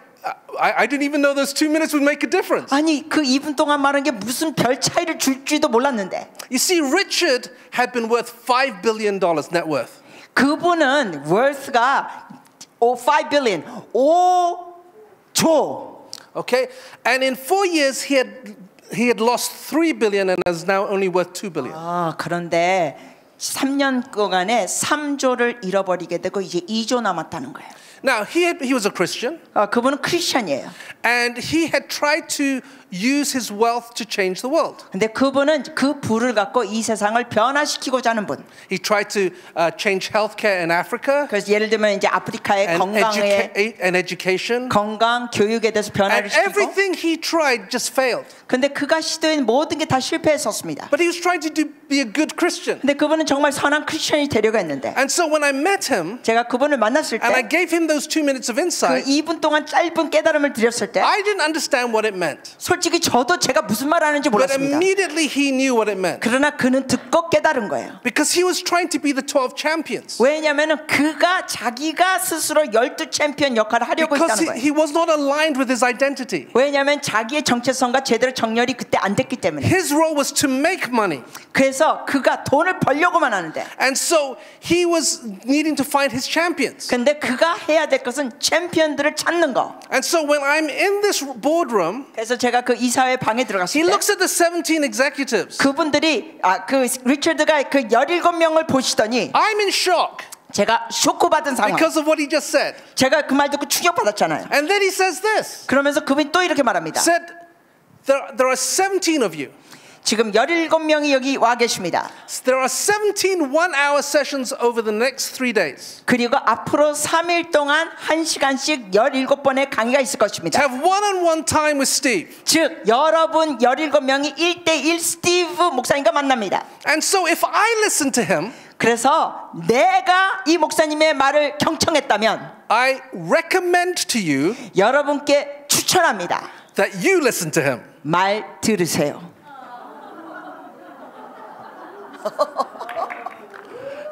I didn't even know those 2 minutes would make a difference. 아니 그 2분 동안 말한 게 무슨 별 차이를 줄지도 몰랐는데. You see, Richard had been worth $5 billion net worth. 그분은 worth가 5 billion 5조. Okay, and in 4 years he had lost 3 billion and is now only worth 2 billion. 그런데 3년 동안에 3조를 잃어버리게 되고 이제 2조 남았다는 거예요. Now he was a Christian. 그분은 크리스천이에요. And he had tried to use his wealth to change the world. 근데 그분은 그 부를 갖고 이 세상을 변화시키고자 하는 분. He tried to change healthcare in Africa. 그래서 예를 들면 이제 아프리카의 and education. 건강, 교육에 대해서 변화를 And 시키고. everything he tried just failed. 근데 그가 시도한 모든 게 다 실패했었습니다. But he was trying to be a good Christian. 근데 그분은 정말 선한 크리스천이 되려고 했는데. And so when I met him, 제가 그분을 만났을 때, and I gave him those 2 minutes of 그 insight, 2분 동안 짧은 깨달음을 드렸을 때, I didn't understand what it meant. 솔직히 저도 제가 무슨 말 하는지 But 몰랐습니다. immediately he knew what it meant. 그러나 그는 듣고 깨달은 거예요. Because he was trying to be the 12 champions. 왜냐하면 그가 자기가 스스로 12 챔피언 역할을 하려고 Because 했다는 거예요. he was not aligned with his identity. 왜냐하면 자기의 정체성과 제대로 정렬이 그때 안 됐기 때문에. His role was to make money. 그래서 그가 돈을 벌려고만 하는데. And so he was needing to find his champions. 근데 그가 해야 될 것은 챔피언들을 찾는 거. And so when I'm in this boardroom, 그래서 제가 그 이사회 방에 he 들어갔을 때 looks at the 17 executives. 그분들이 그 리처드가 그 17명을 보시더니 I'm in shock 제가 쇼크받은 상황. because of what he just said. 제가 그 말 듣고 충격받았잖아요. And then he says this. 그러면서 그분이 또 이렇게 말합니다. Said, there are 17 of you. 지금 17명이 여기 와 계십니다. There are 17 one-hour sessions over the next 3 days. 그리고 앞으로 3일 동안 1시간씩 17번의 강의가 있을 To 것입니다. have one-on-one time with Steve. 즉 여러분 17명이 1대1 스티브 목사님과 만납니다. And so if I listen to him, 그래서 내가 이 목사님의 말을 경청했다면 I recommend to you 여러분께 추천합니다. that you listen to him. 말 들으세요.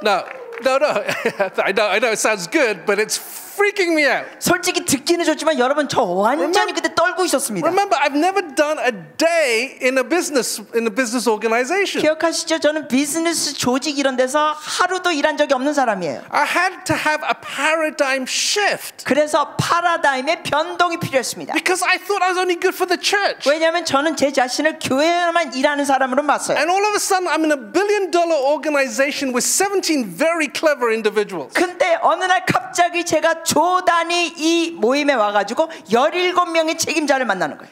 No. I know it sounds good, but it's freaking me out. 솔직히 듣기는 좋지만 여러분 저 완전히 그때 떨고 있었습니다. Remember, I've never done a day in a business organization. 기억하시죠? 저는 비즈니스 조직 이런 데서 하루도 일한 적이 없는 사람이에요. I had to have a paradigm shift 그래서 파라다임의 변동이 필요했습니다. because I thought I was only good for the church. 왜냐하면 저는 제 자신을 교회에만 일하는 사람으로 봤어요. And all of a sudden, I'm in a $1 billion organization with 17 very clever individuals. 근데 어느 날 갑자기 제가 조단이 이 모임에 와가지고 17명의 책임자를 만나는 거예요.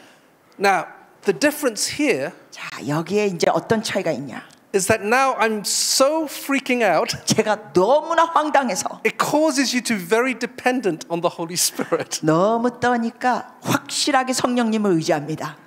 Now, the difference here 자, 여기에 이제 어떤 차이가 있냐? is that now I'm so freaking out, 제가 너무나 황당해서 it causes you to be very dependent on the Holy Spirit. 너무 떠니까 확실하게 성령님을 의지합니다.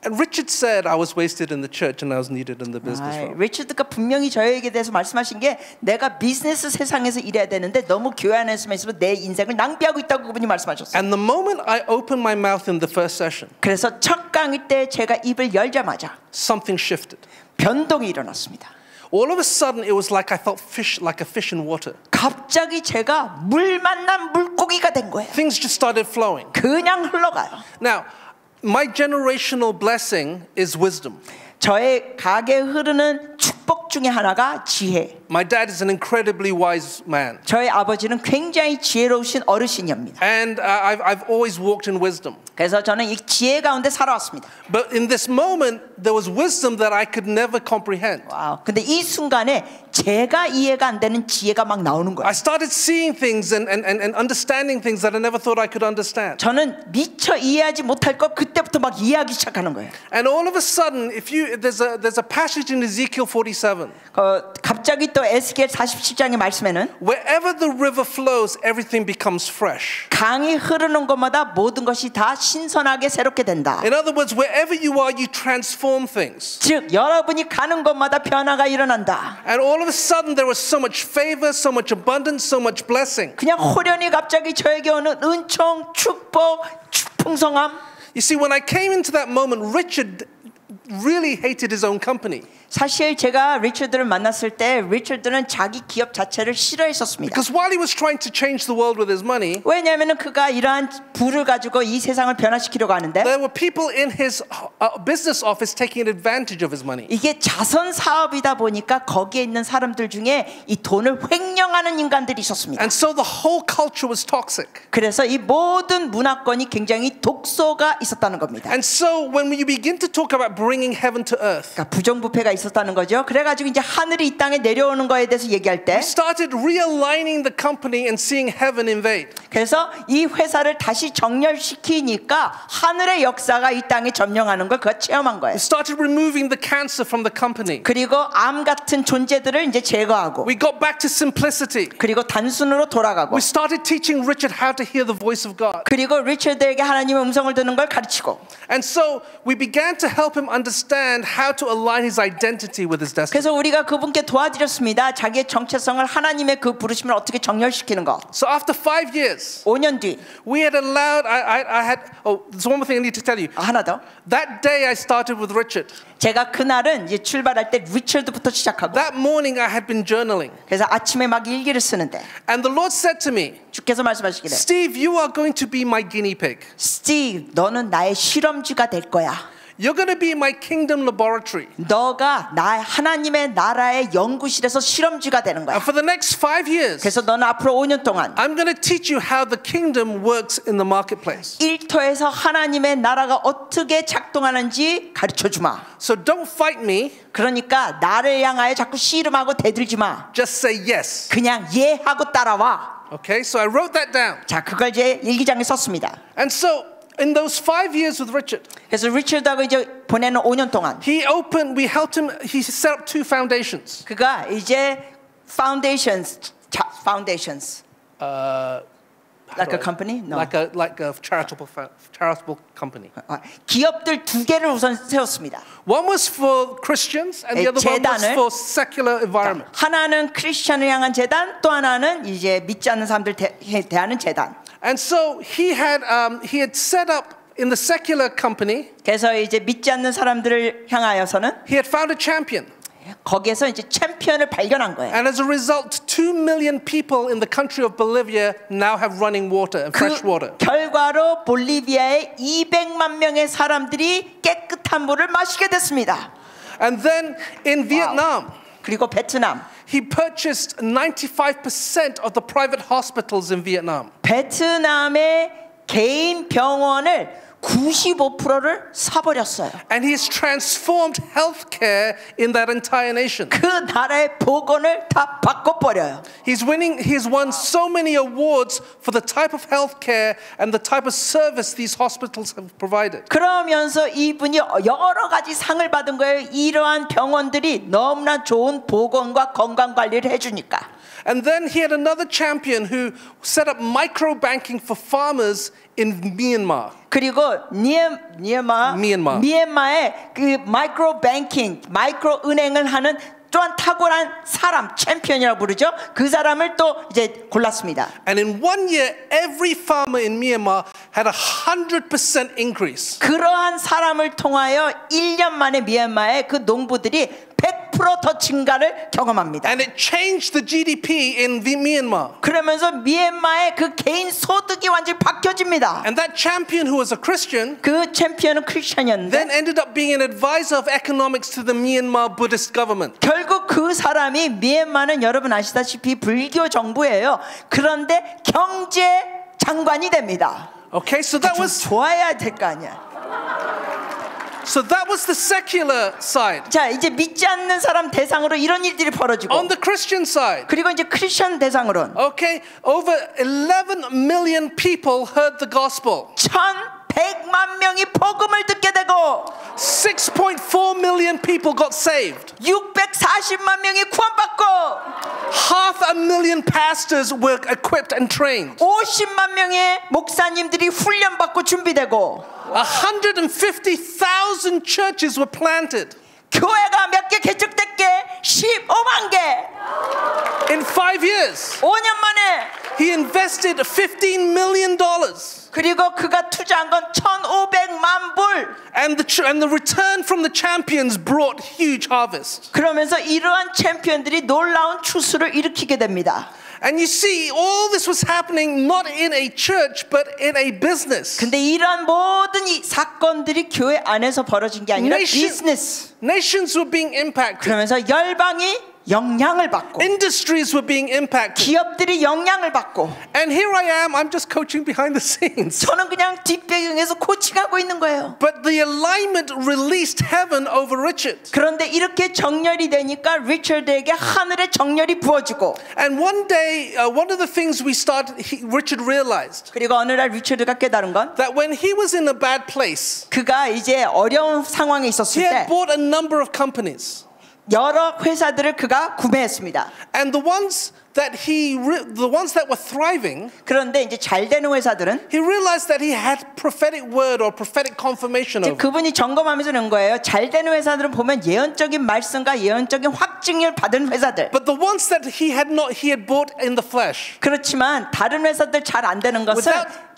And Richard said I was wasted in the church and I was needed in the business world. 리처드가 분명히 저에게 대해서 말씀하신 게 내가 비즈니스 세상에서 일해야 되는데 너무 교회 안에서만 있으면 내 인생을 낭비하고 있다고 그분이 말씀하셨어요. And the moment I opened my mouth in the first session, 그래서 첫 강의 때 제가 입을 열자마자 something shifted. 변동이 일어났습니다. All of a sudden, it was like I felt like a fish in water. 갑자기 제가 물 만난 물고기가 된 거예요. Things just started flowing. 그냥 흘러가요. Now, my generational blessing is wisdom. 저의 가게에 흐르는 축복 중에 하나가 지혜. My dad is an incredibly wise man. 저의 아버지는 굉장히 지혜로우신 어르신입니다. And I've always walked in wisdom. 그래서 저는 이 지혜 가운데 살아왔습니다. But in this moment, there was wisdom that I could never comprehend. 와우. 근데 이 순간에 제가 이해가 안 되는 지혜가 막 나오는 거예요. I started seeing things and understanding things that I never thought I could understand. 저는 미처 이해하지 못할 것 그때부터 막 이해하기 시작하는 거예요. And all of a sudden, there's a passage in Ezekiel 47. 갑자기 또 에스겔 47장의 말씀에는 Wherever the river flows, everything becomes fresh. 강이 흐르는 곳마다 모든 것이 다 신선하게 새롭게 된다. In other words, wherever you are, you transform things. 즉 여러분이 가는 곳마다 변화가 일어난다. And all of a sudden, there was so much favor, so much abundance, so much blessing. 그냥 호련히 갑자기 저에게 오는 은총, 축복, 풍성함. You see, when I came into that moment, Richard really hated his own company. 사실 제가 리처드를 만났을 때 리처드는 자기 기업 자체를 싫어했었습니다. Because while he was trying to change the world with his money, 왜냐하면 그가 이러한 부를 가지고 이 세상을 변화시키려고 하는데 there were people in his business office taking advantage of his money. 이게 자선 사업이다 보니까 거기에 있는 사람들 중에 이 돈을 횡령하는 인간들이 있었습니다. And so the whole culture was toxic. 그래서 이 모든 문화권이 굉장히 독소가 있었다는 겁니다. And so when you begin to talk about bringing heaven to earth, 그러니까 부정부패가 있었다는 거죠. 그래가지고 이제 하늘이 이 땅에 내려오는 거에 대해서 얘기할 때 we started realigning the company and seeing heaven invade. 그래서 이 회사를 다시 정렬시키니까 하늘의 역사가 이 땅에 점령하는 걸 그가 체험한 거예요. We started removing the cancer from the company. 그리고 암 같은 존재들을 이제 제거하고 We got back to simplicity. 그리고 단순으로 돌아가고 We started teaching Richard how to hear the voice of God. 그리고 리처드에게 하나님의 음성을 듣는 걸 가르치고 And so we began to help him understand how to align his identity with his destiny. 그래서 우리가 그분께 도와드렸습니다. 자기의 정체성을 하나님의 그 부르심을 어떻게 정렬시키는 거. So after 5 years, 5년 뒤 we had allowed, there's one more thing I need to tell you. 하나 더. That day I started with Richard. 제가 그날은 이제 출발할 때 리처드부터 시작하고 That morning I had been journaling. 그래서 아침에 막 일기를 쓰는데 And the Lord said to me, 주께서 말씀하시기를 Steve, you are going to be my guinea pig. 스티브 너는 나의 실험쥐가 될 거야. You're going to be my kingdom laboratory. 너가 나 하나님의 나라의 연구실에서 실험쥐가 되는 거야. And for the next 5 years, 그래서 너는 앞으로 5년 동안 I'm going to teach you how the kingdom works in the marketplace. 일터에서 하나님의 나라가 어떻게 작동하는지 가르쳐 주마. So don't fight me. 그러니까 나를 향하여 자꾸 씨름하고 대들지 마. Just say yes. 그냥 예 하고 따라와. Okay, so I wrote that down. 자, 그걸 제 일기장에 썼습니다. And so in those 5 years with Richard, 그래서 리처드하고 이제 보내는 5년 동안 we helped him, he set up 2 foundations. 그가 이제 foundations like a company? No. Like a charitable company. 기업들 2개를 우선 세웠습니다. One was for Christians and the other one was for secular environment. 하나는 크리스천을 향한 재단, 또 하나는 이제 믿지 않는 사람들 대하는 재단. And so he had set up in the secular company. 그래서 이제 믿지 않는 사람들을 향하여서는 He had found a champion. 거기에서 이제 챔피언을 발견한 거예요. And as a result, 2 million people in the country of Bolivia now have running water and fresh water. 결과로 볼리비아의 200만 명의 사람들이 깨끗한 물을 마시게 됐습니다. And then in Vietnam, 그리고 베트남. he purchased 95% of the private hospitals in Vietnam. 베트남의 개인 병원을 95%를 사버렸어요. And he's transformed healthcare in that entire nation. 그 나라의 보건을 다 바꿔버려요. He's won so many awards for the type of healthcare and the type of service these hospitals have provided. 그러면서 이분이 여러 가지 상을 받은 거예요. 이러한 병원들이 너무나 좋은 보건과 건강 관리를 해주니까. And then he had another champion who set up micro banking for farmers in Myanmar. 그리고 미얀마의 그 마이크로 뱅킹, 마이크로 은행을 하는 또한 탁월한 사람, 챔피언이라고 부르죠. 그 사람을 또 이제 골랐습니다. And in 1 year, every farmer in Myanmar had 100% increase. 그러한 사람을 통하여 1년 만에 미얀마의 그 농부들이 100% 더 증가를 경험합니다. And it changed the GDP in Myanmar. 그러면서 미얀마의 그 개인 소득이 완전히 바뀌어집니다. And that champion who was a Christian 그 챔피언은 크리스천이었는데 then ended up being an advisor of economics to the Myanmar Buddhist government. 결국 그 사람이 미얀마는 여러분 아시다시피 불교 정부예요. 그런데 경제 장관이 됩니다. Okay, so that was 좋아야 될 거 아니야. the secular side. 자, 이제 믿지 않는 사람 대상으로 이런 일들이 벌어지고 On the Christian side, 그리고 이제 크리스천 대상으로는 okay, over 11 million people heard the gospel. 1,100만 명이 복음을 듣게 되고 6.4 million people got saved. 640만 명이 구원받고 500,000 pastors were equipped and trained. 50만 명의 목사님들이 훈련받고 준비되고 150,000 churches were planted. 교회가 몇 개 개척됐게 15만 개. In 5 years, 5년 만에. he invested $15 million. 그리고 그가 투자한 건 1,500만 불. And the return from the champions brought huge harvest. 그러면서 이러한 챔피언들이 놀라운 추수를 일으키게 됩니다. And you see, all this was happening not in a church, but in a business. 근데 이러한 모든 이 사건들이 교회 안에서 벌어진 게 아니라 비즈니스. Nations were being impacted. 그러면서 열방이 영향을 받고 Industries were being impacted. 기업들이 영향을 받고 And here I am, I'm just coaching behind the scenes. 저는 그냥 뒷배경에서 코칭하고 있는 거예요. But the alignment released heaven over Richard. 그런데 이렇게 정렬이 되니까 리처드에게 하늘의 정렬이 부어지고 And one day, one of the things Richard realized 그리고 어느 날 리처드가 깨달은 건 that when he was in a bad place, 그가 이제 어려운 상황에 he 있었을 had 때 bought a number of companies. 여러 회사들을 그가 구매했습니다. And the ones that were thriving, 그런데 이제 잘 되는 회사들은 he realized that he had prophetic word or prophetic confirmation over. 그분이 점검하면서 는 거예요. 잘 되는 회사들은 보면 예언적인 말씀과 예언적인 확증을 받은 회사들. But the ones that he had bought in the flesh. 그렇지만 다른 회사들 잘 안 되는 것은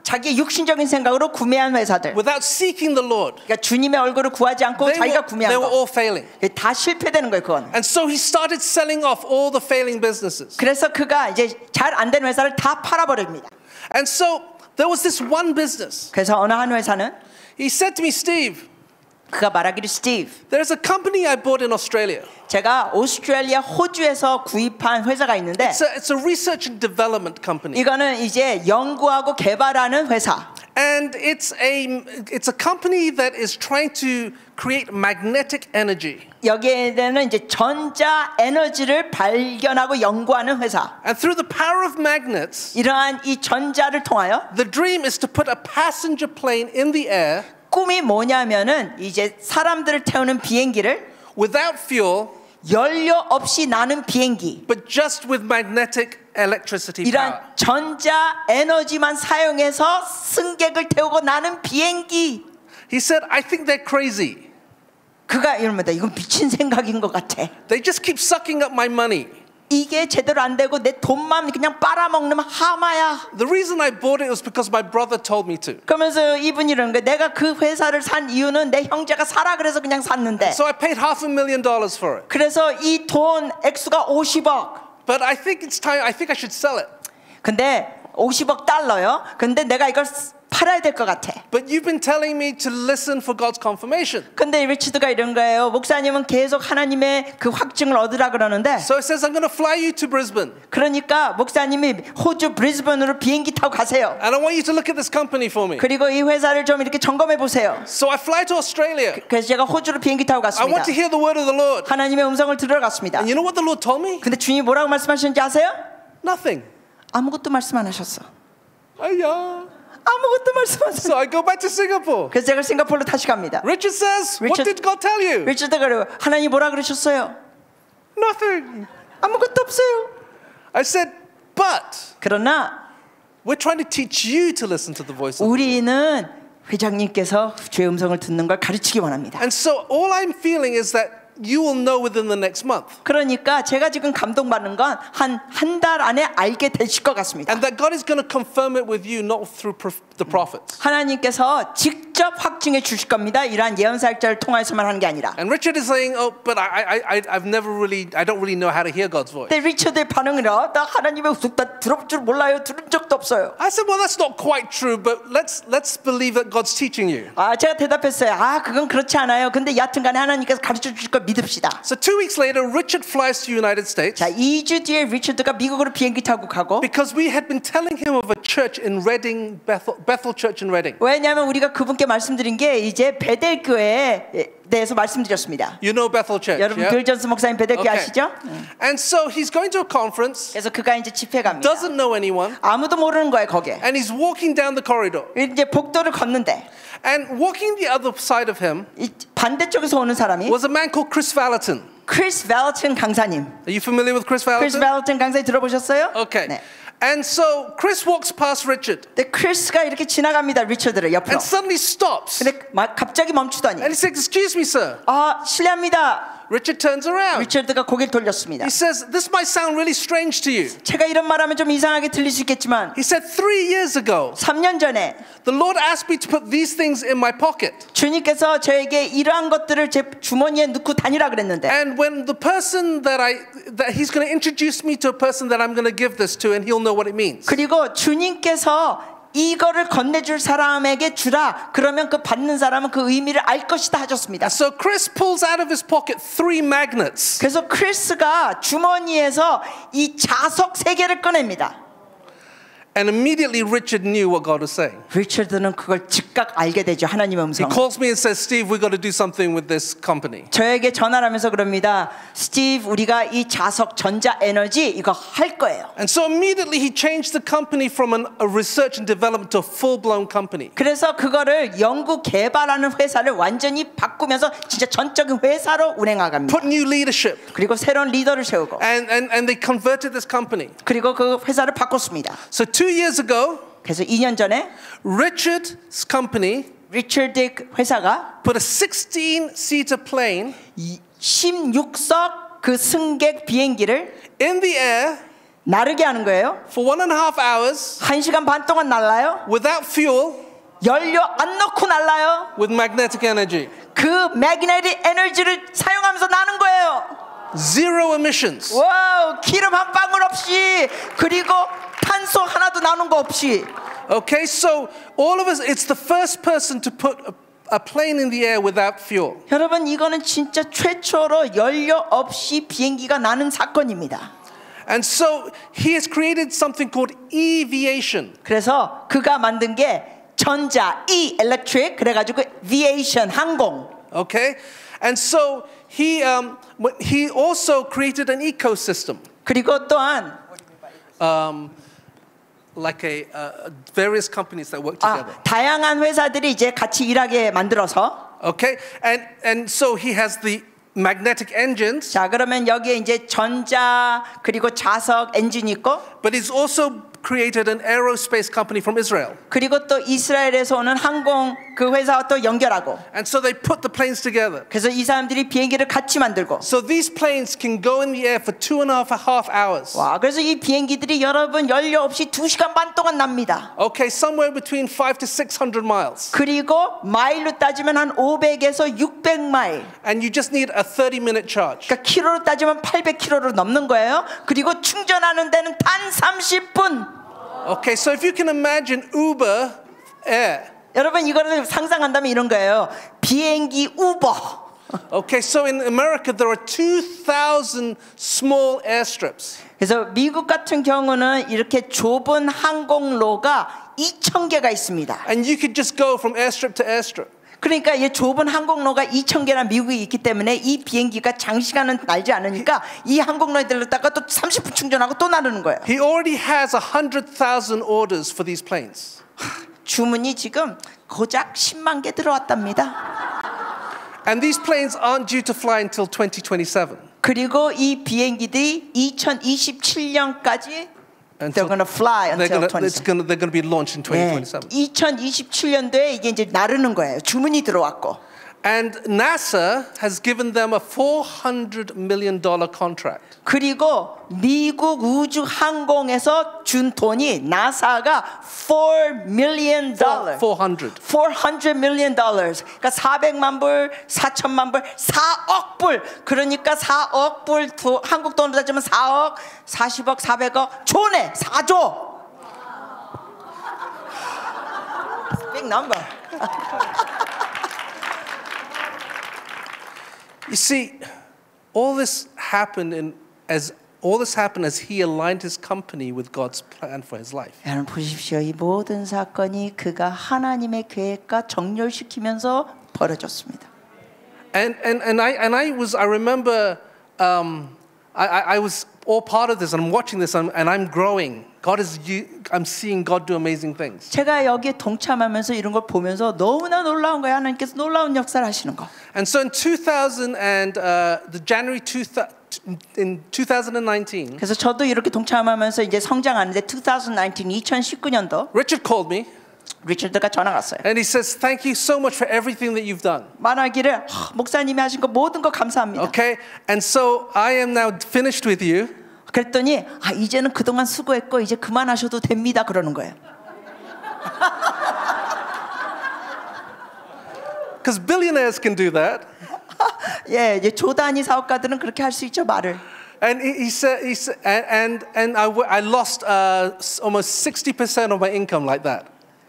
자기 육신적인 생각으로 구매한 회사들. Without seeking the Lord. 그러니까 주님의 얼굴을 구하지 않고 자기가 구매한 they 거. were all failing. 다 실패되는 거예요, 그건. And so he started selling off all the failing businesses. 그래서 그가 이제 잘 안 되는 회사를 다 팔아버립니다. And so there was this one business. 그래서 어느 한 회사는 He said to me, Steve, 그가 말하기를 스티브. there's a company I bought in Australia. 제가 오스트레일리아 호주에서 구입한 회사가 있는데 It's a research and development company. 이거는 이제 연구하고 개발하는 회사. And it's a company that is trying to create magnetic energy. 여기에는 이제 전자 에너지를 발견하고 연구하는 회사. And through the power of magnets, 이러한 이 전자를 통하여 the dream is to put a passenger plane in the air 꿈이 뭐냐면은 이제 사람들을 태우는 비행기를 without fuel, 연료 없이 나는 비행기. but just with magnetic electricity power. 이런 전자 에너지만 사용해서 승객을 태우고 나는 비행기. He said, I think they're crazy. 그가 이럽니다. 이건 미친 생각인 것 같아. They just keep sucking up my money. 이게 제대로 안 되고 내 돈만 그냥 빨아먹는 하마야. The reason I bought it was because my brother told me to. 그러면서 이분이 이러는 거예요. 내가 그 회사를 산 이유는 내 형제가 사라 그래서 그냥 샀는데. So I paid $500,000 for it. 그래서 이 돈 액수가 50억. But I think it's time. I think I should sell it. 근데 50억 달러요. 근데 내가 이걸 팔아야 될 것 같아. But you've been telling me to listen for God's confirmation. 근데 리치드가 이런 거예요. 목사님은 계속 하나님의 그 확증을 얻으라 그러는데. So it says I'm going to fly you to Brisbane. 그러니까 목사님이 호주 브리즈번으로 비행기 타고 가세요. And I want you to look at this company for me. 그리고 이 회사를 좀 이렇게 점검해 보세요. So I fly to Australia. 그래서 제가 호주로 비행기 타고 I 갔습니다. want to hear the word of the Lord. 하나님의 음성을 들으러 갔습니다. And you know what the Lord told me? 근데 주님이 뭐라고 말씀하셨는지 아세요? Nothing. 아무것도 말씀 안 하셨어. Ayah. 아무것도 말씀 안 하셨어. So I go back to Singapore. 그래서 제가 싱가포르로 다시 갑니다. Richard says, what did God tell you? 리치드가 그래요. 하나님 뭐라 그러셨어요? Nothing. 아무것도 없어요. I said, but 그러나 we're trying to teach you to listen to the voice of God. 우리는 회장님께서 주의 음성을 듣는 걸 가르치기 원합니다. And so all I'm feeling is that you will know within the next month. 그러니까 제가 지금 감동받는 건 한 달 안에 알게 되실 것 같습니다. And that God is going to confirm it with you, not through the prophets. 하나님께서 직접 확증해 주실 겁니다. 이러한 예언사역자를 통해서만 하는 게 아니라. And Richard is saying, oh, but I don't really know how to hear God's voice. 근데 리처드의 반응이라 나 하나님의 음성 다 들어볼 줄 몰라요. 들은 적도 없어요. I said, well, that's not quite true, but let's believe that God's teaching you. 제가 대답했어요. 그건 그렇지 않아요. 근데 여튼간에 하나님께서 가르쳐 주실 걸 믿읍시다. So 2 weeks later, Richard flies to the United States. 자, 2주 뒤에 리처드가 미국으로 비행기 타고 가고. Because we had been telling him of a church in Reading, Bethel Church in Reading. 왜냐하면 우리가 그분께 말씀드린 게 이제 베델 교회에 대해서 말씀드렸습니다. You know Bethel Church, 여러분 yeah? 귤전스 목사님 베델 교회 Okay. 아시죠? And so he's going to a conference, 그래서 그가 이제 집회 갑니다. doesn't know anyone, 아무도 모르는 거예요 거기에. and he's walking down the corridor. 이제 복도를 걷는데 And walking the other side of him 이 반대쪽에서 오는 사람이 was a man called Chris Valentin. 크리스 벨튼 강사님. Are you familiar with Chris 크리스 Valentin? 벨튼 강사 들어보셨어요? Okay. 네. And so Chris walks past Richard 근데 크리스가 이렇게 지나갑니다 리처드를 옆으로. and suddenly stops. 근데 갑자기 멈추더니 And he says, excuse me, sir. 실례합니다. Richard turns around. 리처드가 고개를 돌렸습니다. He says, this might sound really strange to you. 제가 이런 말하면 좀 이상하게 들릴 수 있겠지만 He said, 3 years ago, 3년 전에 the Lord asked me to put these things in my pocket. 주님께서 저에게 이러한 것들을 제 주머니에 넣고 다니라 그랬는데 And when the person that he's going to introduce me to a person that I'm going to give this to, and he'll know what it means. 그리고 주님께서 이거를 건네줄 사람에게 주라. 그러면 그 받는 사람은 그 의미를 알 것이다 하셨습니다. So Chris pulls out of his pocket 3 magnets. 그래서 크리스가 주머니에서 이 자석 3개를 꺼냅니다. And immediately Richard knew what God was saying. 리처드는 그걸 즉각 알게 되죠. 하나님의 He 음성. calls me and says, Steve, we've got to do something with this company. 저에게 전화를 하면서 그럽니다. 스티브, 우리가 이 자석 전자 에너지 이거 할 거예요. And so immediately he changed the company from a research and development to a full-blown company. 그래서 그거를 연구 개발하는 회사를 완전히 바꾸면서 진짜 전적인 회사로 운행하갑니다. Put new leadership. 그리고 새로운 리더를 세우고 And they converted this company. 그리고 그 회사를 바꿨습니다. So 2 years ago, 그래서 2년 전에 Richard's company 리처드 회사가 put a 16-seater plane 16석 그 승객 비행기를 in the air 나르게 하는 거예요. for 1.5 hours 1시간 반 동안 날라요. without fuel 연료 안 넣고 날라요. with magnetic energy. 그 매그네틱 에너지를 사용하면서 나는 거예요. Zero emissions. 와우, 기름 한 방울 없이 그리고 탄소 하나도 나오는 거 없이. Okay, so all of us, it's the first person to put a plane in the air without fuel. 여러분 이거는 진짜 최초로 연료 없이 비행기가 나는 사건입니다. And so he has created something called eviation. 그래서 그가 만든 게 전자, electric 그래가지고 aviation 항공. Okay, and so he also created an ecosystem. 그리고 또한 Like various companies that work together. 다양한 회사들이 이제 같이 일하게 만들어서. Okay, and so he has the magnetic engines. 자, 그러면 여기에 이제 전자 그리고 자석 엔진이 있고. But he's also created an aerospace company from Israel. 그리고 또 이스라엘에서 오는 항공 그 회사와 또 연결하고. And so they put the planes together. 그래서 이 사람들이 비행기를 같이 만들고. So these planes can go in the air for 2.5 hours. 와, 그래서 이 비행기들이 여러분 연료 없이 2시간 반 동안 납니다. Okay, somewhere between 500 to 600 miles. 그리고 마일로 따지면 한 500에서 600마일. And you just need a 30-minute charge. 그러니까 키로로 따지면 800km로 넘는 거예요. 그리고 충전하는 데는 단 30분. Okay, so if you can imagine Uber Air. 여러분 이거를 상상한다면 이런 거예요. 비행기 우버. Okay, so in America there are 2,000 small airstrips. 그래서 미국 같은 경우는 이렇게 좁은 항공로가 2,000개가 있습니다. And you could just go from airstrip to airstrip. 그러니까 이 좁은 항공로가 2,000개나 미국에 있기 때문에 이 비행기가 장시간은 날지 않으니까 이 항공로에 들렀다가 또 30분 충전하고 또 나르는 거예요. He already has 100,000 orders for these planes. 주문이 지금 고작 10만 개 들어왔답니다. And these planes aren't due to fly until 2027. 그리고 이 비행기들이 2027년까지 they're going to fly until 2027. They're going to be launched in 2027. 2027년도에 이게 이제 나르는 거예요. 주문이 들어왔고. And NASA has given them a $400 million contract. 그리고 미국 우주 항공에서 준 돈이 나사가 $4 million. 400 million dollars. 그러니까 400만 불, 4천만 불, 4억 불. 그러니까 4억 불 한국 돈으로 따지면 4억, 40억, 400억, 조네 4조. Big number. You see, all this happened as he aligned his company with God's plan for his life. 여러분 보십시오. 이 모든 사건이 그가 하나님의 계획과 정렬시키면서 벌어졌습니다. And I remember I was all part of this, and I'm watching this, and I'm growing. I'm seeing God do amazing things. 제가 여기에 동참하면서 이런 걸 보면서 너무나 놀라운 거예요. 하나님께서 놀라운 역사를 하시는 거. And so in 2000 and the January 2019. 그래서 저도 이렇게 동참하면서 이제 성장하는데 2019년도 Richard called me. 리처드가 전화가 왔어요. And he says, "Thank you so much for everything that you've done." 말하기를 목사님이 하신 거 모든 거 감사합니다. Okay, and so I am now finished with you. 그랬더니 이제는 그동안 수고했고 이제 그만하셔도 됩니다 그러는 거예요. Because billionaires can do that. 예, 이제 조단위 사업가들은 그렇게 할 수 있죠 말을. And he said, and I lost almost 60% of my income like that.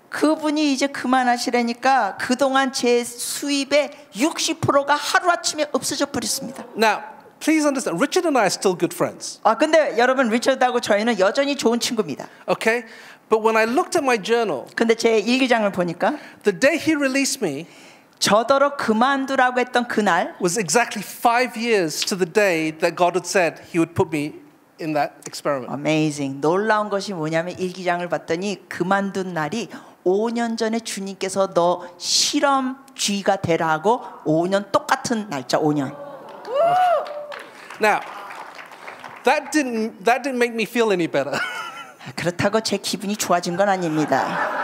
그분이 이제 그만하시라니까 그동안 제 수입의 60%가 하루아침에 없어져 버렸습니다. Now, please understand, Richard and I are still good friends. 근데 여러분 리처드하고 저희는 여전히 좋은 친구입니다. Okay? But when I looked at my journal, 근데 제 일기장을 보니까 the day he released me 저더러 그만두라고 했던 그날 was exactly 5 years to the day that God had said he would put me in that experiment. Amazing. 놀라운 것이 뭐냐면 일기장을 봤더니 그만둔 날이 5년 전에 주님께서 너 실험 쥐가 되라 하고 5년 똑같은 날짜 5년. Now, that didn't make me feel any better. 그렇다고 제 기분이 좋아진 건 아닙니다.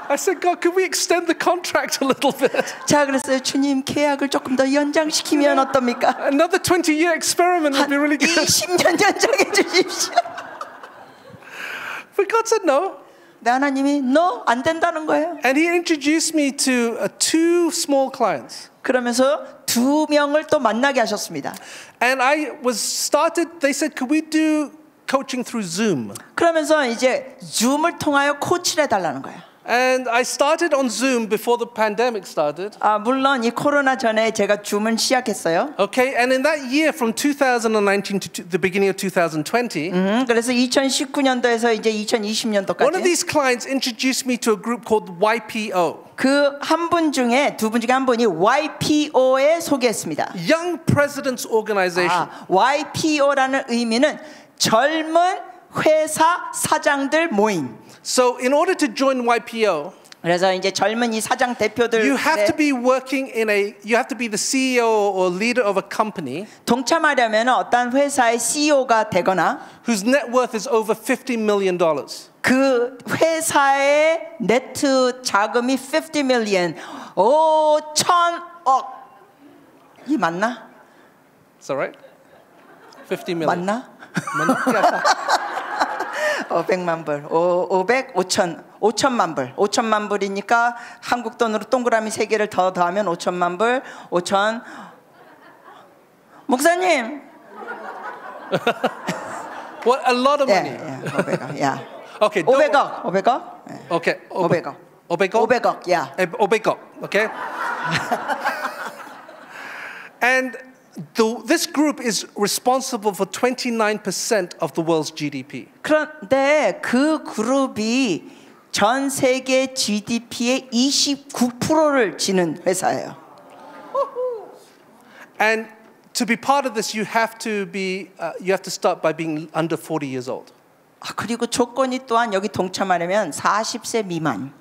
I said, God, could we extend the contract a little bit? 자, 그랬어요. 주님 계약을 조금 더 연장시키면 어떻습니까? Another 20-year experiment would be really good. 20년 연장해 주십시오. But God said no. 네, 하나님이 no, 안 된다는 거예요. And he introduced me to 2 small clients. 그러면서 2명을 또 만나게 하셨습니다. And they said, could we do coaching through Zoom? 그러면서 이제 줌을 통하여 코치를 해달라는 거예요. And I started on Zoom before the pandemic started. 물론 이 코로나 전에 제가 줌을 시작했어요. Okay, and in that year from 2019 to the beginning of 2020, 그래서 2019년도에서 이제 2020년도까지 one of these clients introduced me to a group called YPO. 그 한 분 중에 2분 중에 한 분이 YPO에 소개했습니다. Young Presidents Organization. YPO라는 의미는 젊은 회사 사장들 모임. So in order to join YPO, 그래서 이제 젊은 이 사장 대표들 you have to be working you have to be the CEO or leader of a company 동참하려면 어떤 회사의 CEO가 되거나 whose net worth is over $50 million. 그 회사의 네트 자금이 50 million 5천억. 이 맞나? Is that right? 50 million. 맞나? 500만 불, 5천만 불. 5천만 불이니까 한국 돈으로 동그라미 3개를 더 더하면 5천만 불, 5천. 목사님. What a lot of money. 500억. 야. Okay. 500억. 500억? Okay. 500억. 500억? 500억. 야. 500억. Okay. And this group is responsible for 29% of the world's GDP. 그런데 그 그룹이 전 세계 GDP의 29%를 지는 회사예요. And to be part of this, you have to start by being under 40 years old. 그리고 조건이 또한 여기 동참하려면 40세 미만.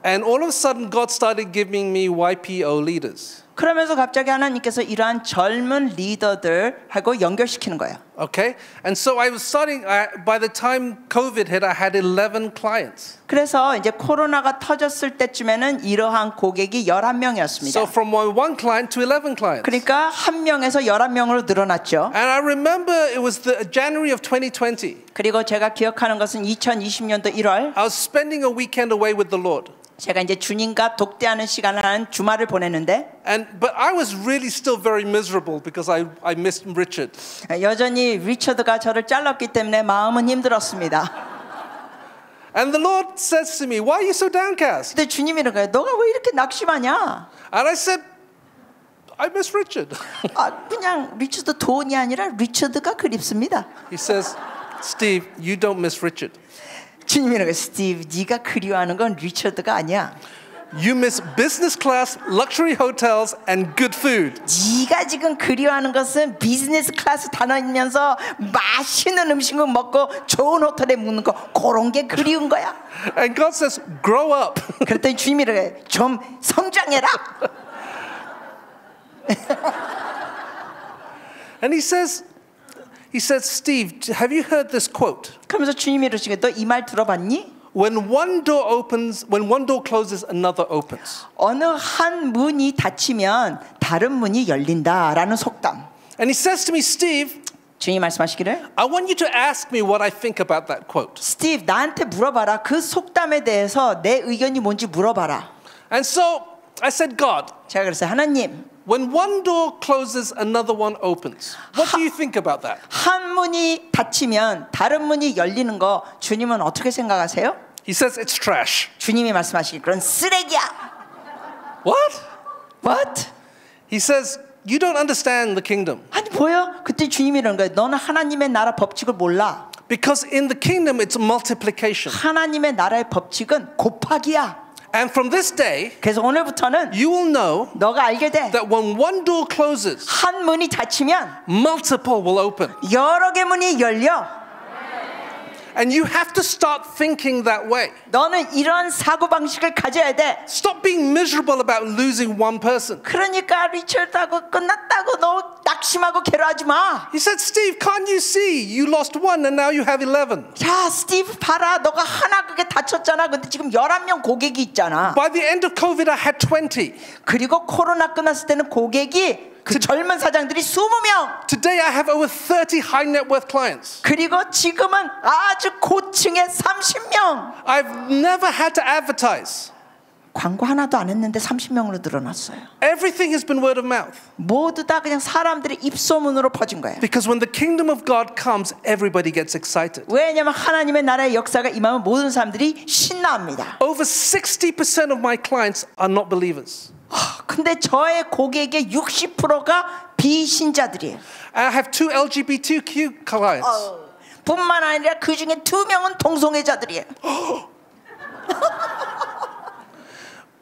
And all of a sudden, God started giving me YPO leaders. 그러면서 갑자기 하나님께서 이러한 젊은 리더들하고 연결시키는 거예요. Okay, and so I was starting. By the time COVID hit, I had 11 clients. 그래서 이제 코로나가 터졌을 때쯤에는 이러한 고객이 11명이었습니다. So from one client to 11 clients. 그러니까 한 명에서 11명으로 늘어났죠. And I remember it was the January of 2020. 그리고 제가 기억하는 것은 2020년도 1월. I was spending a weekend away with the Lord. 제가 이제 주님과 독대하는 시간을 하는 주말을 보냈는데, but I was really still very miserable because I missed Richard. 여전히 리처드가 저를 잘랐기 때문에 마음은 힘들었습니다. And the Lord says to me, "Why are you so downcast?" 근데 주님이 이러는 거예요. 너가 왜 이렇게 낙심하냐? And I said, "I miss Richard." 그냥 리처드 돈이 아니라 리처드가 그립습니다. He says, "Steve, you don't miss Richard." 주님이 이러는 거예요. 스티브, 네가 그리워하는 건 리처드가 아니야. You miss business class, luxury hotels, and good food. 네가 지금 그리워하는 것은 비즈니스 클래스 다니면서 맛있는 음식을 먹고 좋은 호텔에 묵는 거, 그런 게 그리운 거야. And God says, "Grow up." 그랬더니 주님이 이래, 좀 성장해라. And he says, "Steve, have you heard this quote?" 그러면서 주님이 이러시게, 너 이 말 들어봤니? When one door closes, another opens. 어느 한 문이 닫히면 다른 문이 열린다라는 속담. And he says to me, "Steve, 주님 말씀하시기를, I want you to ask me what I think about that quote." 스티브, 나한테 물어봐라. 그 속담에 대해서 내 의견이 뭔지 물어봐라. And so I said, "God, 제가 그랬어요. 하나님, when one door closes, another one opens. What do you think about that?" 한 문이 닫히면 다른 문이 열리는 거 주님은 어떻게 생각하세요? He says, "It's trash." 주님이 말씀하시길, 그런 쓰레기야. What? What? He says, "You don't understand the kingdom." 아니 뭐야? 그때 주님이 이러는 거예요. 너는 하나님의 나라 법칙을 몰라. Because in the kingdom, it's multiplication. 하나님의 나라의 법칙은 곱하기야. And from this day, 그래서 오늘부터는 you will know 너가 알게 돼. that when one door closes, 한 문이 닫히면 multiple will open. 여러 개 문이 열려. And you have to start thinking that way. 너는 이런 사고방식을 가져야 돼. Stop being miserable about losing one person. 그러니까 리처드하고 끝났다고 너 낙심하고 괴로워하지 마. He said, "Steve, can't you see? You lost one and now you have 11. 자, 스티브 봐라. 너가 하나 그게 다쳤잖아. 근데 지금 11명 고객이 있잖아. By the end of COVID, I had 20. 그리고 코로나 끝났을 때는 고객이 그 젊은 사장들이 20명. Today, I have over 30 high net worth clients. 그리고 지금은 아주 고층의 30명. I've never had to advertise. 광고 하나도 안 했는데 30명으로 늘어났어요. Everything has been word of mouth. 모두 다 그냥 사람들의 입소문으로 퍼진 거예요. Because when the kingdom of God comes, everybody gets excited. 왜냐하면 하나님의 나라의 역사가 임하면 모든 사람들이 신나합니다. Over 60% of my clients are not believers. 근데 저의 고객의 60%가 비신자들이에요. I have 2 LGBTQ clients. 뿐만 아니라 그 중에 2명은 동성애자들이에요.